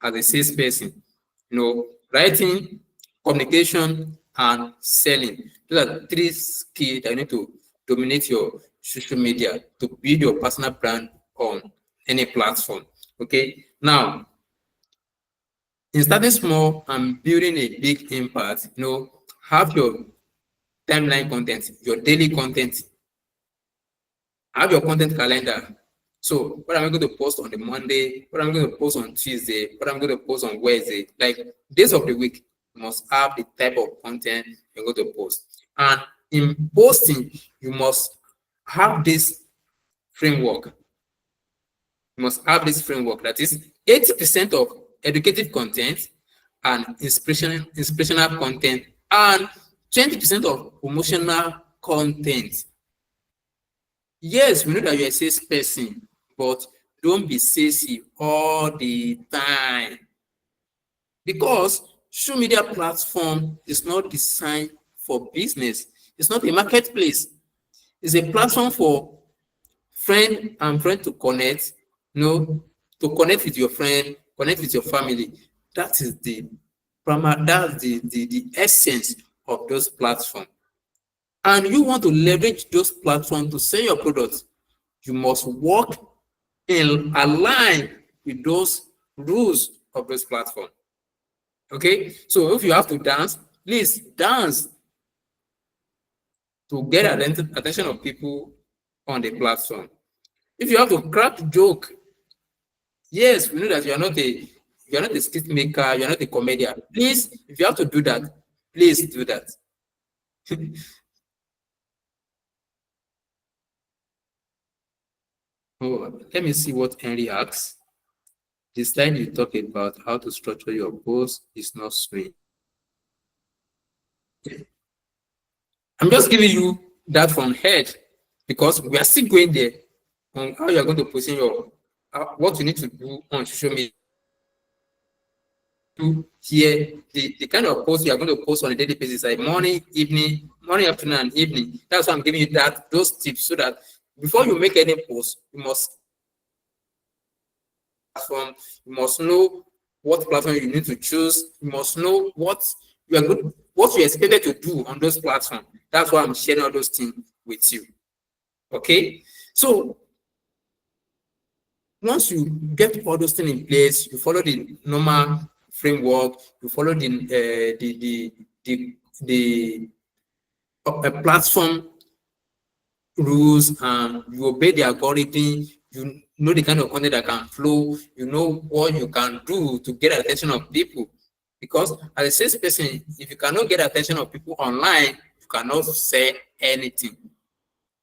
as a salesperson. Writing, communication, and selling. Those are three skills that you need to dominate your social media to build your personal brand on any platform. Okay, now in starting small and building a big impact, have your timeline content, your daily content, have your content calendar. So what am I going to post on the Monday? What am I going to post on Tuesday? What am I going to post on Wednesday? Like days of the week, you must have the type of content you're going to post. And in posting, you must have this framework. You must have this framework that is 80% of educative content and inspirational content and 20% of promotional content. Yes, we know that you're a salesperson, but don't be salesy all the time. Because social media platform is not designed for business. It's not a marketplace. It's a platform for friend to connect, to connect with your friend, connect with your family. That is the essence of those platforms. And you want to leverage those platforms to sell your products, you must work in align with those rules of those platforms. Okay, so if you have to dance, please dance to get attention of people on the platform. If you have to crack joke, yes, we know that you are not a skit maker, you are not a comedian. Please, if you have to do that, please do that. Oh, let me see what Henry asks. The slide you talk about how to structure your post is not swing. I'm just giving you that from head because we are still going there on how you're going to position your what you need to do on social media. Here, the kind of post you are going to post on a daily basis, like morning, evening, morning, afternoon, and evening. That's why I'm giving you those tips so that before you make any post, you must know what platform you need to choose. You must know what you're expected to do on those platforms. That's why I'm sharing all those things with you. Okay, so once you get all those things in place, you follow the normal framework, you follow the platform rules, and you obey the algorithm. You know the kind of content that can flow. You know what you can do to get attention of people. Because as a salesperson, if you cannot get attention of people online, you cannot say anything.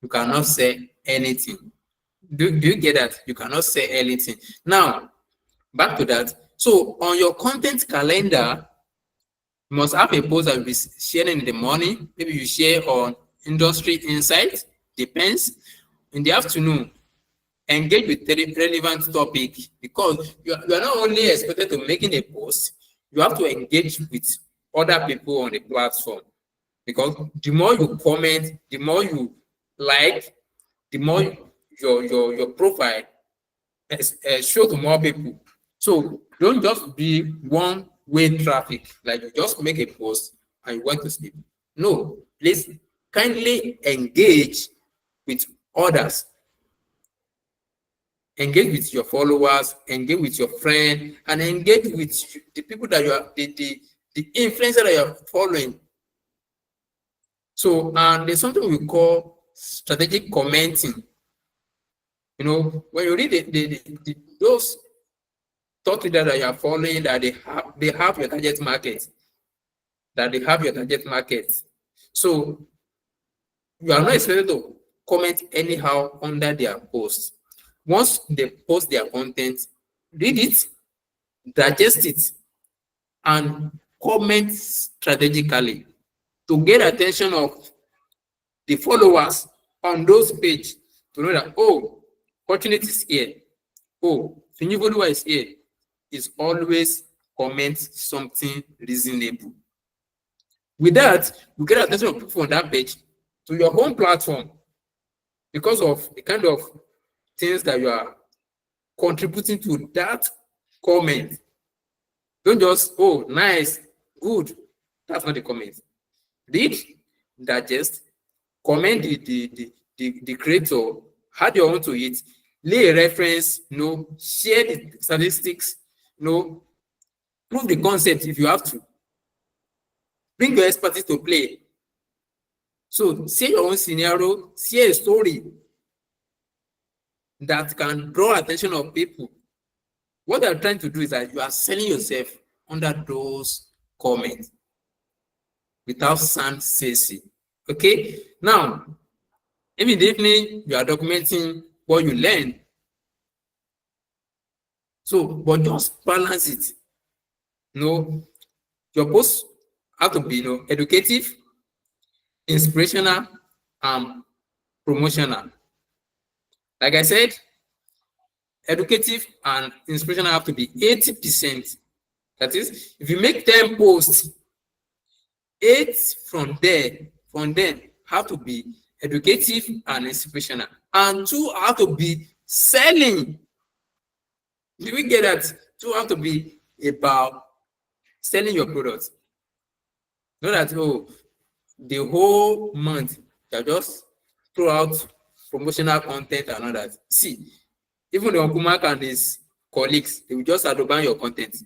You cannot say anything. Do you get that? You cannot say anything. Now, back to that. So on your content calendar, you must have a post that will be sharing in the morning. Maybe you share on industry insights, depends. In the afternoon, engage with the relevant topic because you are not only expected to making a post, you have to engage with other people on the platform. Because the more you comment, the more you like, the more your profile show to more people. So don't just be one-way traffic, like you just make a post and you went to sleep. No, please kindly engage with others. Engage with your followers, engage with your friend, and engage with the people that you are, the influencer that you are following. So, and there's something we call strategic commenting. When you read those thought leaders that you are following, that they have your target market. So you are not expected to comment anyhow under their post. Once they post their content, read it, digest it, and comment strategically. to get attention of the followers on those pages to know that, oh, opportunity is here. Oh, Finivolua is here. Is always comment something reasonable. With that, you get attention of people on that page to your home platform because of the kind of things that you are contributing to that comment. Don't just, oh, nice, good. That's not the comment. Read, digest, comment the creator, add your own to it, lay a reference, share the statistics, prove the concept if you have to. Bring your expertise to play. So, say your own scenario, share a story that can draw attention of people. What they're trying to do is that you are selling yourself under those comments without sound sexy. Okay? Now, immediately you are documenting what you learn. So, but just balance it. Your posts have to be educative, inspirational, and promotional. Like I said, educative and inspirational have to be 80%. That is, if you make 10 posts, 8 from them have to be educative and inspirational, and 2 have to be selling. Do we get that? 2 have to be about selling your products. Not that, oh, the whole month you just throw out promotional content and all that. See, even the Okumak and his colleagues, they will just adopt your content.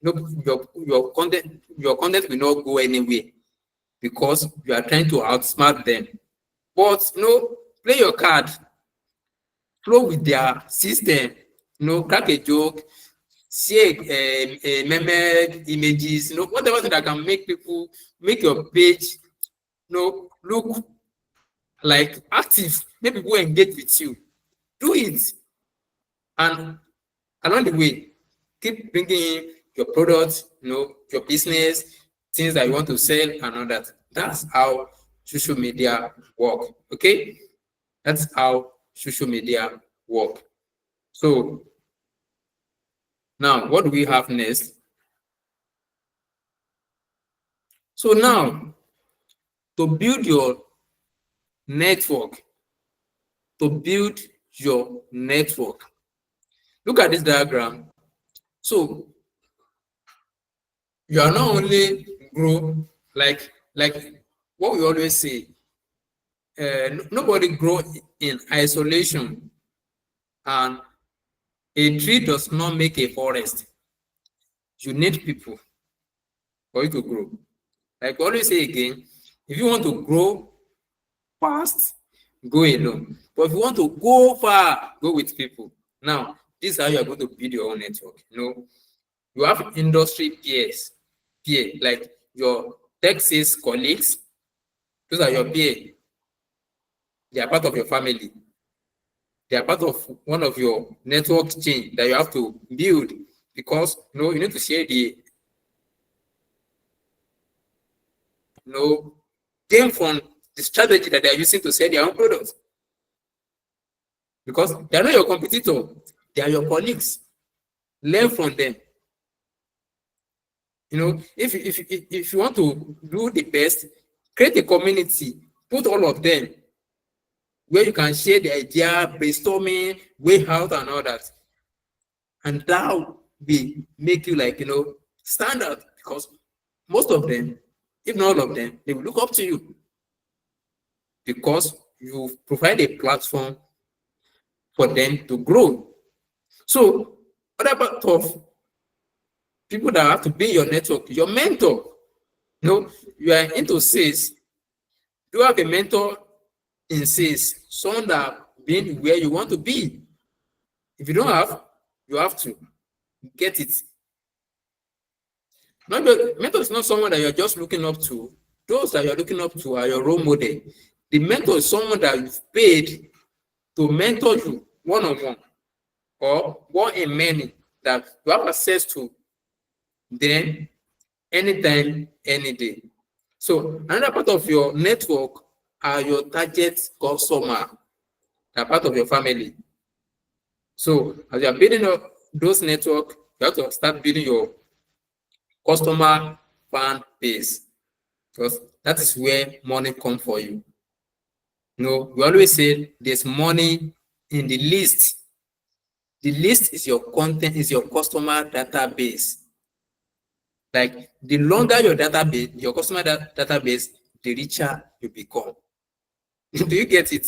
Your content will not go anywhere because you are trying to outsmart them. But play your card, flow with their system, crack a joke, share meme images, whatever that can make your page look like active, make people engage with you. Do it. And along the way, keep bringing in your products, your business, things that you want to sell and all that. That's how social media work. Okay? That's how social media work. So now, what do we have next? So now, to build your network, look at this diagram. So you are not only grow like what we always say, nobody grow in isolation, and a tree does not make a forest. You need people for you to grow. Like we always say again, if you want to grow fast, go alone. But if you want to go far, go with people. Now, this is how you are going to build your own network. You have industry peers, like your tech sales colleagues. Those are your peers. They are part of your family. They are part of one of your network chain that you have to build, because you need to share the gain from the strategy that they are using to sell their own products. Because they are not your competitor, they are your colleagues. Learn from them. If you want to do the best, create a community, put all of them where you can share the idea, brainstorming, way out and all that. And that will make you stand out, because most of them, if not all of them, they will look up to you because you provide a platform for them to grow. So, what about of people that have to be your network? Your mentor. You are into sales. You have a mentor in sales, someone that being where you want to be. If you don't have, you have to get it. Mentor is not someone that you're just looking up to. Those that you're looking up to are your role model. The mentor is someone that you've paid to mentor you one-on-one, or one in many that you have access to, then anytime, any day. So another part of your network are your target customer, that part of your family. So as you are building up those network, you have to start building your customer fan base, because that is where money come for you. We always say there's money in the list. The list is your content, is your customer database. Like the longer your database, your customer database, the richer you become. Do you get it?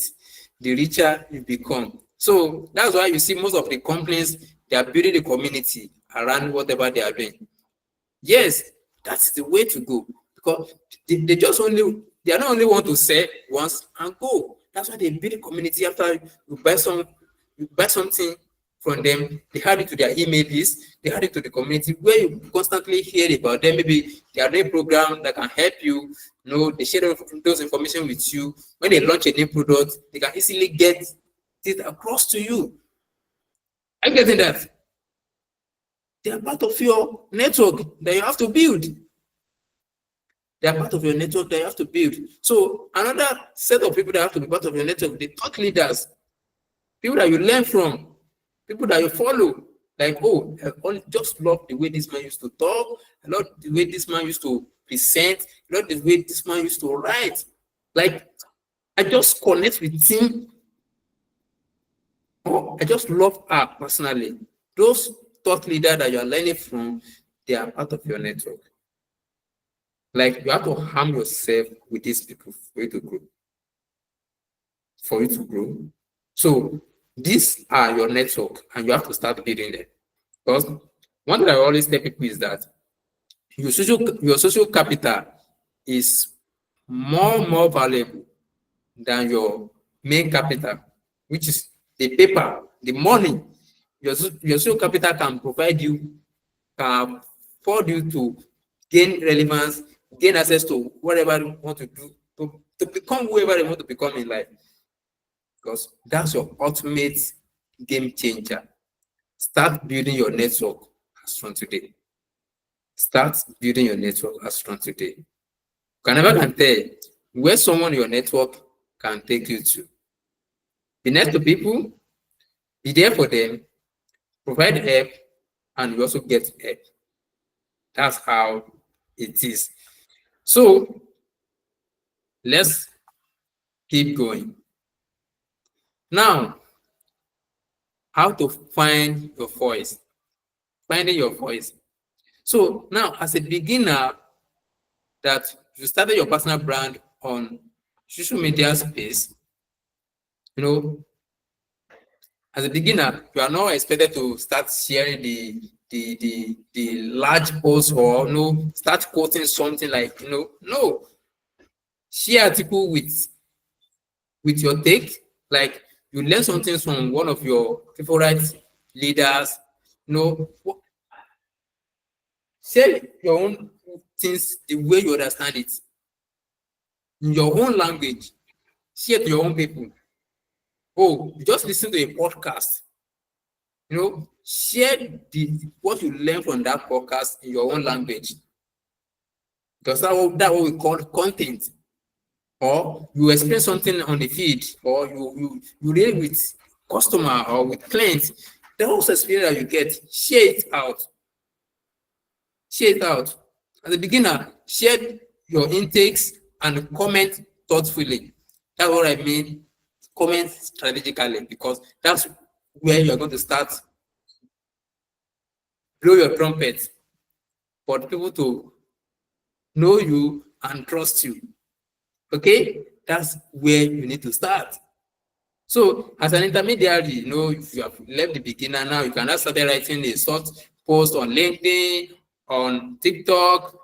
The richer you become. So that's why you see most of the companies, they are building a community around whatever they are doing. Yes, that's the way to go, because they just only, they are not only want to sell once and go. That's why they build a community. After you buy something from them, they add it to their email list, they add it to the community where you constantly hear about them. Maybe they are doing a program that can help you. They share those information with you. When they launch a new product, they can easily get it across to you. Are you getting that? They are part of your network that you have to build. They are part of your network that you have to build. So another set of people that have to be part of your network, the thought leaders, people that you learn from, people that you follow. Like, oh, I just love the way this man used to talk. I love the way this man used to present. I love the way this man used to write. Like, I just connect with him. Oh, I just love her personally. Those thought leaders that you are learning from, they are part of your network. Like, you have to harm yourself with these people for you to grow. For you to grow. So these are your network, and you have to start building them. Because one thing I always tell people is that your social capital is more valuable than your main capital, which is the paper, the money. Your social capital can provide you, can afford you to gain relevance, gain access to whatever you want to do, to become whoever you want to become in life. Because that's your ultimate game changer. Start building your network as from today. Start building your network as from today. You can never tell where someone in your network can take you to. Be nice to people, be there for them, provide help, and you also get help. That's how it is. So let's keep going. Now, how to find your voice. Finding your voice. So now, as a beginner, that you started your personal brand on social media space, as a beginner, you are not expected to start sharing the large posts, or start quoting something like, no. Share article with your take, like you learn something from one of your favorite leaders, share your own things the way you understand it, in your own language, share to your own people. Oh, you just listen to a podcast, share what you learn from that podcast in your own language, because that's what we call content. Or you experience something on the feed, or you relate with customer or with clients, the whole experience that you get, share it out. Share it out. As a beginner, share your intakes and comment thoughtfully. That's what I mean. Comment strategically, because that's where you're going to start. Blow your trumpet for people to know you and trust you. Okay? That's where you need to start. So as an intermediary, if you have left the beginner, now you can start writing a short post on LinkedIn, on TikTok,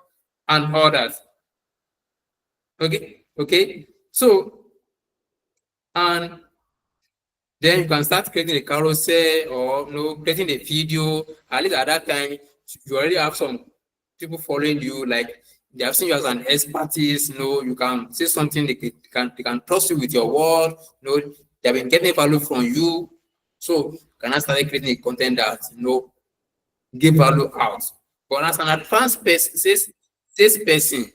and others. Okay. So, and then you can start creating a carousel, or creating a video. At least at that time, you already have some people following you, like they have seen you as an expertise. You can say something, they can trust you with your word. They have been getting value from you. So you can start creating a content that give value out. But as an advanced person, sales person,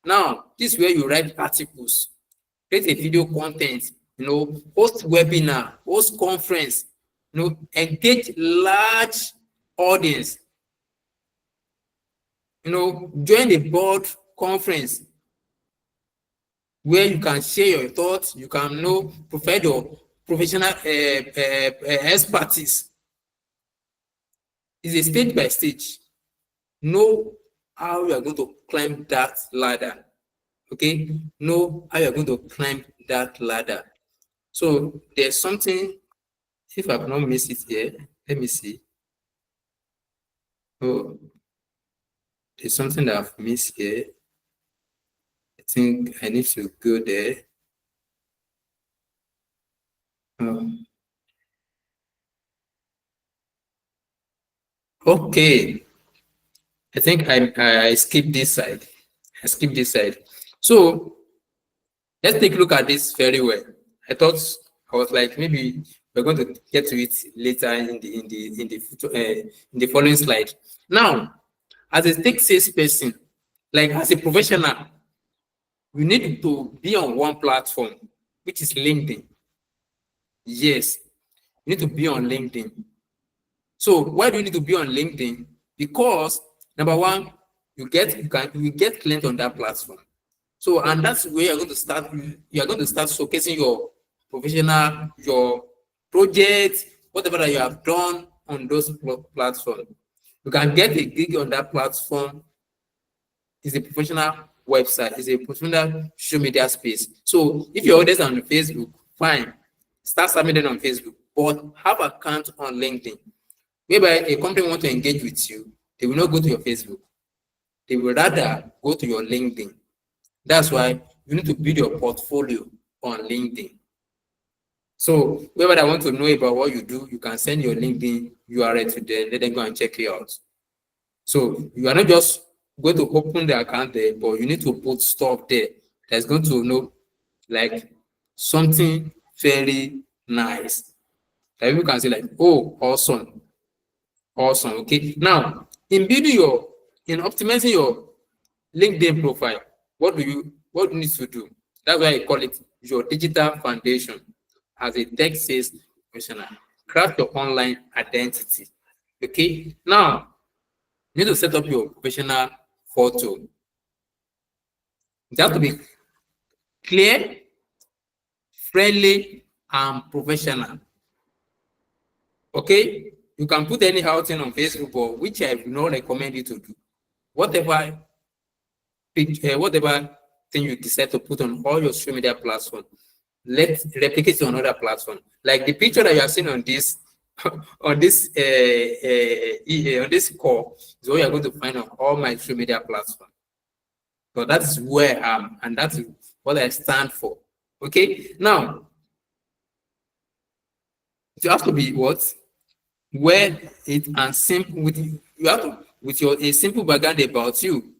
Now, this is where you write articles, create a video content, host webinar, host conference, engage large audience, join the board conference where you can share your thoughts, you can provide your professional expertise. It's a stage by stage. Know how you are going to climb that ladder. Okay? Know how you are going to climb that ladder. So there's something, if I've not missed it here, let me see. Oh, there's something that I've missed here. I think I need to go there. Okay. I think I skipped this side. I skipped this side. So let's take a look at this very well. I thought I was like, maybe we're going to get to it later in the following slide. Now, as a tech sales person, like as a professional, we need to be on one platform, which is LinkedIn. Yes, you need to be on LinkedIn. So why do you need to be on LinkedIn? Because number one, you get clients on that platform. So, and that's where you're going to start. You're going to start showcasing your professional, your projects, whatever that you have done on those platforms. You can get a gig on that platform. It's a professional website. It's a professional social media space. So, if your audience on Facebook, fine, start submitting on Facebook, but have an account on LinkedIn. Whereby a company wants to engage with you, they will not go to your Facebook. They will rather go to your LinkedIn. That's why you need to build your portfolio on LinkedIn. So whoever that want to know about what you do, you can send your LinkedIn URL to them, let them go and check you out. So you are not just going to open the account there, but you need to put stuff there that's going to like something very nice. That people can say like, oh, awesome. Awesome. Okay. Now, in optimizing your LinkedIn profile, what do you need to do? That's why I call it your digital foundation. As a tech sales professional, craft your online identity. Okay. Now, you need to set up your professional photo. It has to be clear, friendly, and professional. Okay. You can put anyhow thing on Facebook, but which I will not recommend you to do. Whatever thing you decide to put on all your social media platforms, let's replicate it on other platforms. Like the picture that you are seeing on this on this call is what you are going to find on all my social media platforms. So that is where I am, and that's what I stand for. Okay, now you have to be what? Well, it and simple with you have to with a simple background about you.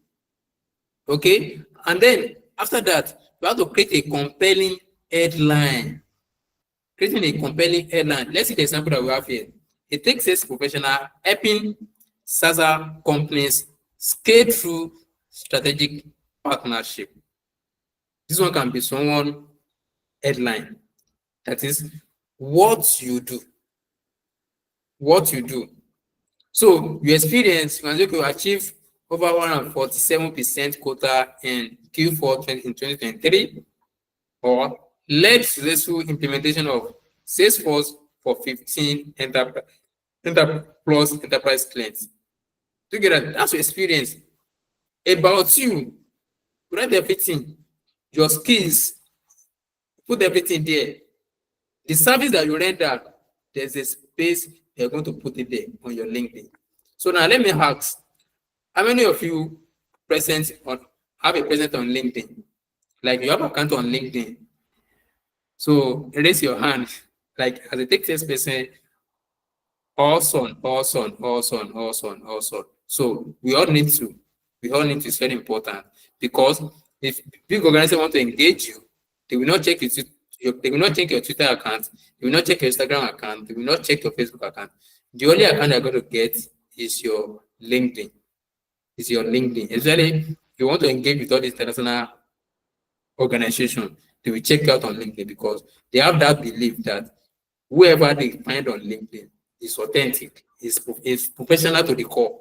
Okay, and then after that, you have to create a compelling headline. Creating a compelling headline. Let's see the example that we have here. A tech sales professional helping SaaS companies scale through strategic partnership. This one can be someone headline. That is what you do. What you do. So your experience, you can say you achieve over 147% quota in Q4 in 2023, or led successful implementation of Salesforce for 15 enterprise clients. Together, that's your experience. About you, write everything, your skills, put everything there. The service that you render, there's a space you're going to put it there on your LinkedIn. So now let me ask, how many of you have a presence on LinkedIn? Like you have an account on LinkedIn. So raise your hand. Like as a tech sales person, awesome. So we all need to. It's very important, because if big organizations want to engage you, they will not check they will not check your Twitter account, they will not check your Instagram account, they will not check your Facebook account. The only account they're going to get is your LinkedIn. It's your LinkedIn. Especially you want to engage with all these international organizations, they will check you out on LinkedIn because they have that belief that whoever they find on LinkedIn is authentic, is professional to the core.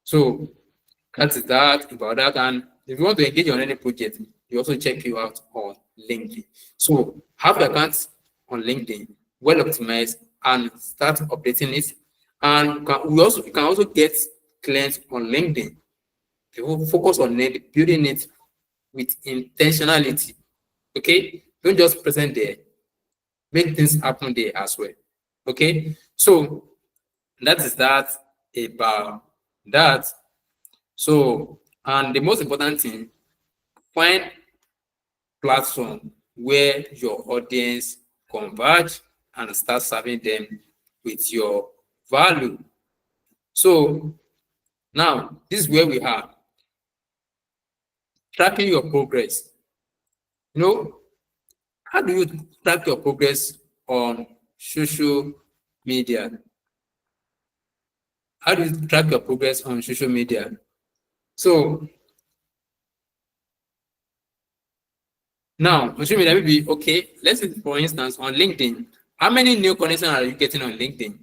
So that is that about that. And if you want to engage on any project, you also check you out on LinkedIn. So have your accounts on LinkedIn, well optimized, and start updating it. And you can also get clients on LinkedIn. You will focus on it, building it with intentionality. Okay, don't just present there. Make things happen there as well. Okay, so that is that about that. So, and the most important thing, find platform where your audience converge and start serving them with your value. So now this is where we are tracking your progress. You know, how do you track your progress on social media? How do you track your progress on social media? So now on social media, maybe okay, let's say for instance on LinkedIn, how many new connections are you getting on LinkedIn?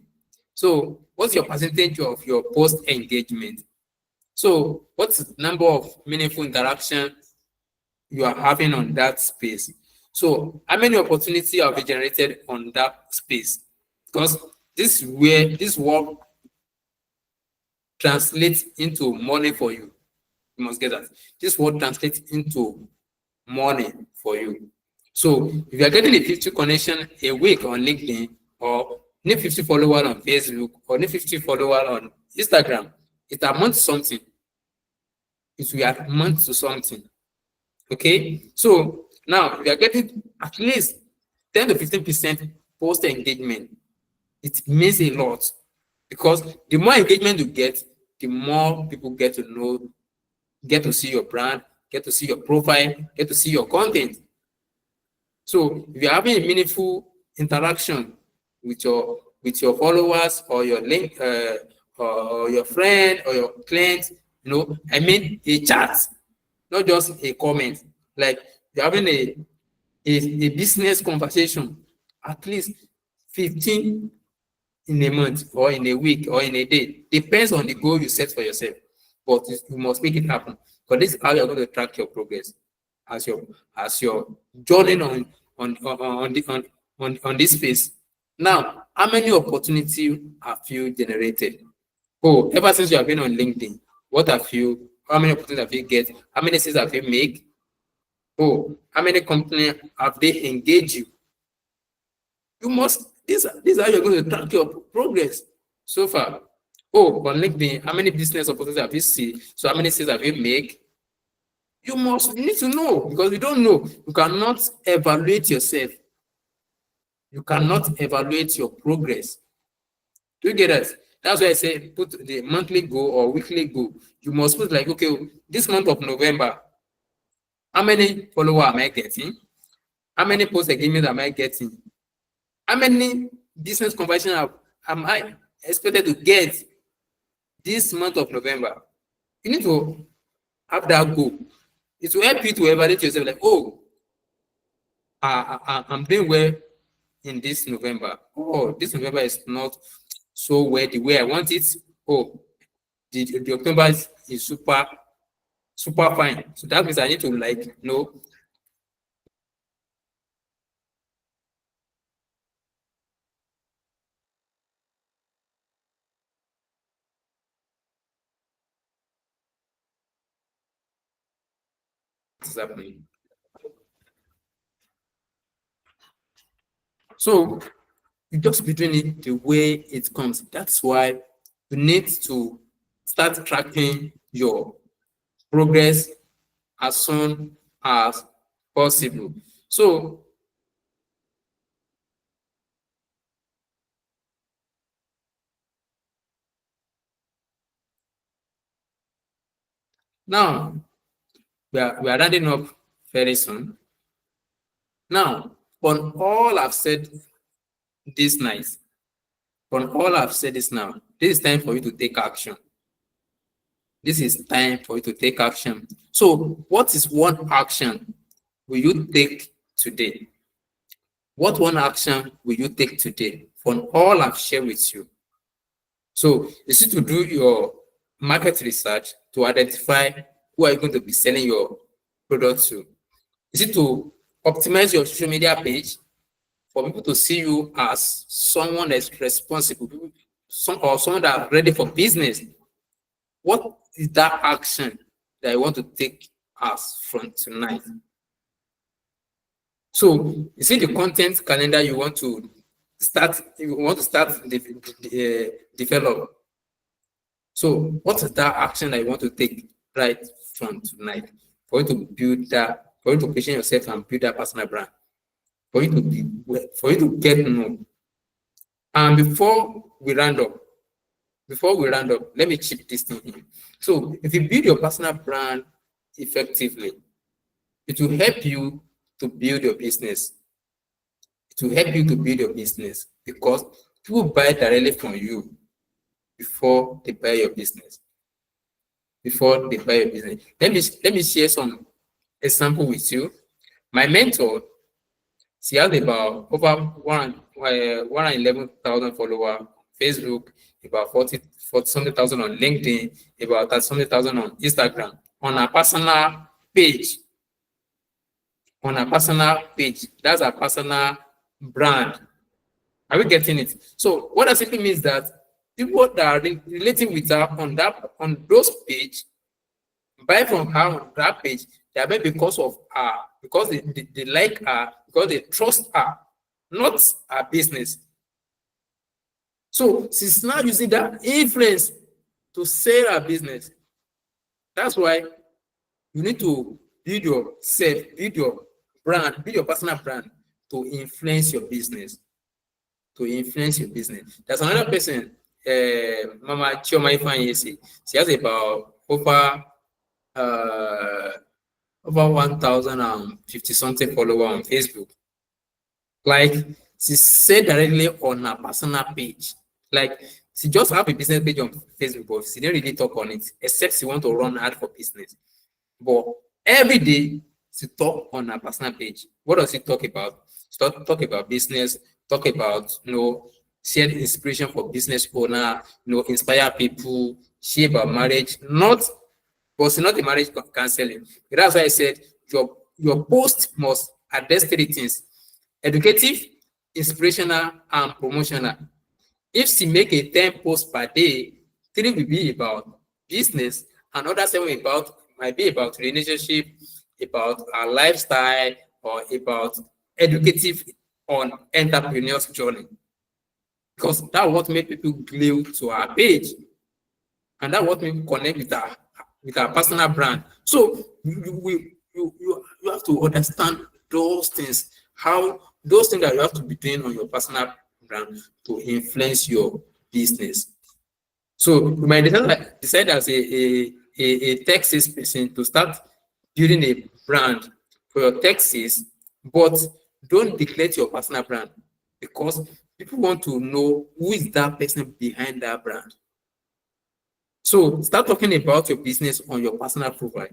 So what's your percentage of your post engagement? So what's the number of meaningful interaction you are having on that space? So how many opportunities have you generated on that space? Because this is where this work translates into money for you. You must get that. This word translates into money for you. So if you are getting a 50 connection a week on LinkedIn, or need 50 followers on Facebook, or need 50 followers on Instagram, it amounts to something. It will amount to something. Okay. So now if you are getting at least 10 to 15% post engagement, it means a lot, because the more engagement you get, the more people get to know, get to see your brand, get to see your profile, get to see your content. So if you're having a meaningful interaction with your followers or your link or your friend or your client, I mean a chat, not just a comment. Like you're having a business conversation, at least 15 in a month or in a week or in a day. Depends on the goal you set for yourself. But you must make it happen. Because this is how you're going to track your progress as your journey on this space. Now, how many opportunities have you generated? Oh, ever since you have been on LinkedIn, how many opportunities have you get? How many sales have you made? Oh, how many companies have they engaged you? You must, this is how you're going to track your progress so far. Oh, on LinkedIn, how many business opportunities have you seen? So how many sales have you made? You need to know, because you don't know, you cannot evaluate yourself. You cannot evaluate your progress. Do you get that? That's why I say put the monthly goal or weekly goal. You must put like, okay, this month of November, how many followers am I getting? How many post engagement am I getting? How many business conversion am I expected to get this month of November? You need to have that goal. It will help you to evaluate yourself like, oh, I'm doing well in this November. Oh, this November is not so well the way I want it. Oh, the October is super fine. So that means I need to what's happening. So you just be doing it the way it comes. That's why you need to start tracking your progress as soon as possible. So now we are rounding up very soon. Now, on all I've said this night, on all I've said this now, this is time for you to take action. This is time for you to take action. So what is one action will you take today? What one action will you take today from all I've shared with you? So you need to do your market research to identify who are you going to be selling your product to. Is it to optimize your social media page for people to see you as someone that's responsible, or someone that's ready for business? What is that action that you want to take us from tonight? So you see the content calendar you want to start develop. So what is that action that you want to take right from tonight for you to build that, for you to position yourself and build that personal brand, for you to get known? And before we round up, let me chip this thing in. So if you build your personal brand effectively, it will help you to build your business. It will help you to build your business because people buy directly from you before they buy your business. Let me share some example with you. My mentor, she has about over 111,000 followers on Facebook, about 40 something thousand on LinkedIn, about 30 something thousand on Instagram, on her personal page. That's a personal brand. Are we getting it? So what that simply means that people that are relating with her on those page buy from her on that page. They buy because of her, because they like her, because they trust her, not her business. So she's now using that influence to sell her business. That's why you need to build yourself, build your brand, build your personal brand to influence your business. There's another person, Mama Chioma Ifeanyi. She has about over 1,050 something followers on Facebook. Like, she said directly on her personal page. Like, she just have a business page on Facebook, but she didn't really talk on it, except she want to run ad for business. But every day, she talk on her personal page. What does she talk about? She talk about business, talk about, share inspiration for business owner, inspire people, share about marriage, but it's not a marriage counseling. That's why I said your post must address three things: educative, inspirational, and promotional. If she make a 10 posts per day, 3 will be about business, and other 7 might be about relationship, about our lifestyle, or about educative on entrepreneur's journey. Because that's what make people glue to our page, and that's what make people connect with our personal brand. So you have to understand those things, those things that you have to be doing on your personal brand to influence your business. So you might decide as a Texas person to start building a brand for your Texas, but don't declare your personal brand, because people want to know who is that person behind that brand. So start talking about your business on your personal profile.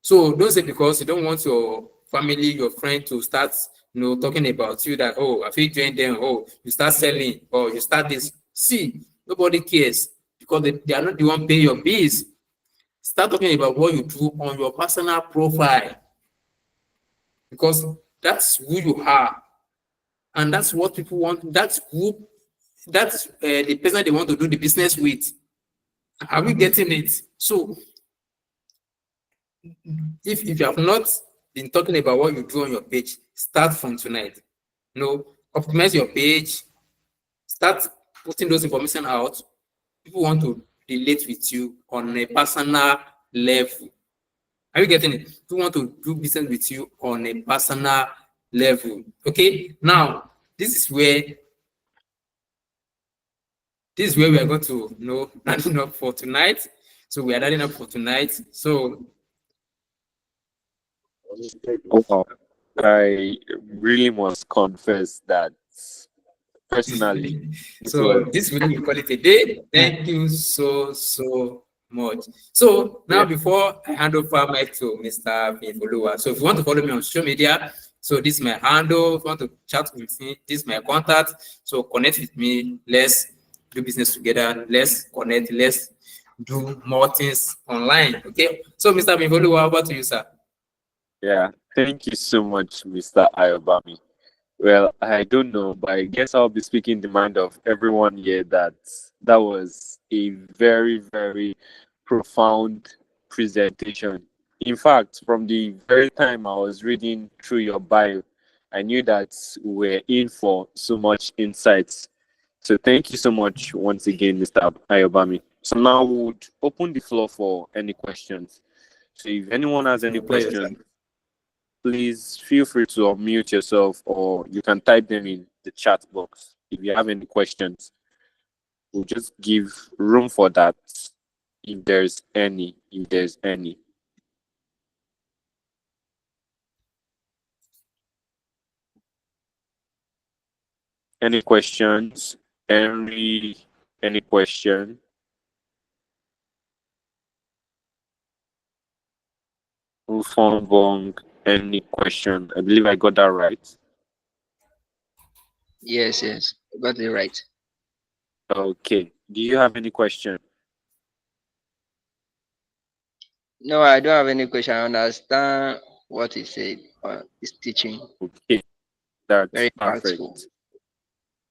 So don't say because you don't want your family, your friend to start, talking about you that, oh, I feel join them, oh, you start selling, or you start this. See, nobody cares because they are not the one paying your bills. Start talking about what you do on your personal profile, because that's who you are, and that's what people want. That's the person they want to do the business with. Are we getting it? So if you have not been talking about what you do on your page, start from tonight. Optimize your page, start putting those information out. People want to relate with you on a personal level. Are you getting it? People want to do business with you on a personal level. Okay, now this is where we are going to rounding up for tonight. So we are rounding up for tonight. So wow. I really must confess that personally, so this video we call it a day. Thank you so much. So now, Yeah. before I hand over mic to Mr. Finifolua, so if you want to follow me on social media, so this is my handle. If you want to chat with me, this is my contact. So connect with me. Let's do business together. Let's connect. Let's do more things online. Okay. So, Mr. Finifolua, over to you, sir. Yeah. Thank you so much, Mr. Ayobami. Well, I don't know, but I guess I'll be speaking the mind of everyone here that that was a very, very profound presentation. In fact, from the very time I was reading through your bio, I knew that we're in for so much insights. So thank you so much once again, Mr. Ayobami. So now we would open the floor for any questions. So if anyone has any Pleasure, sir. questions, please feel free to unmute yourself or you can type them in the chat box. If you have any questions, we'll just give room for that if there's any. If there's any. Any questions? Henry, any question? Ufong, any question? I believe I got that right. Yes, yes, got it right. Okay. Do you have any question? No, I don't have any question. I understand what he said. He's teaching. Okay. That's Very perfect. impactful.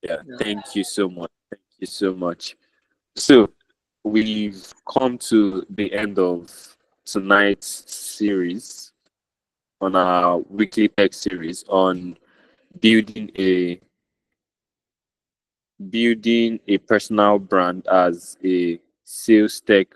Yeah. Yeah. Thank you so much. Thank you so much. So we've come to the end of tonight's series on our weekly tech series on building a building a personal brand as a sales tech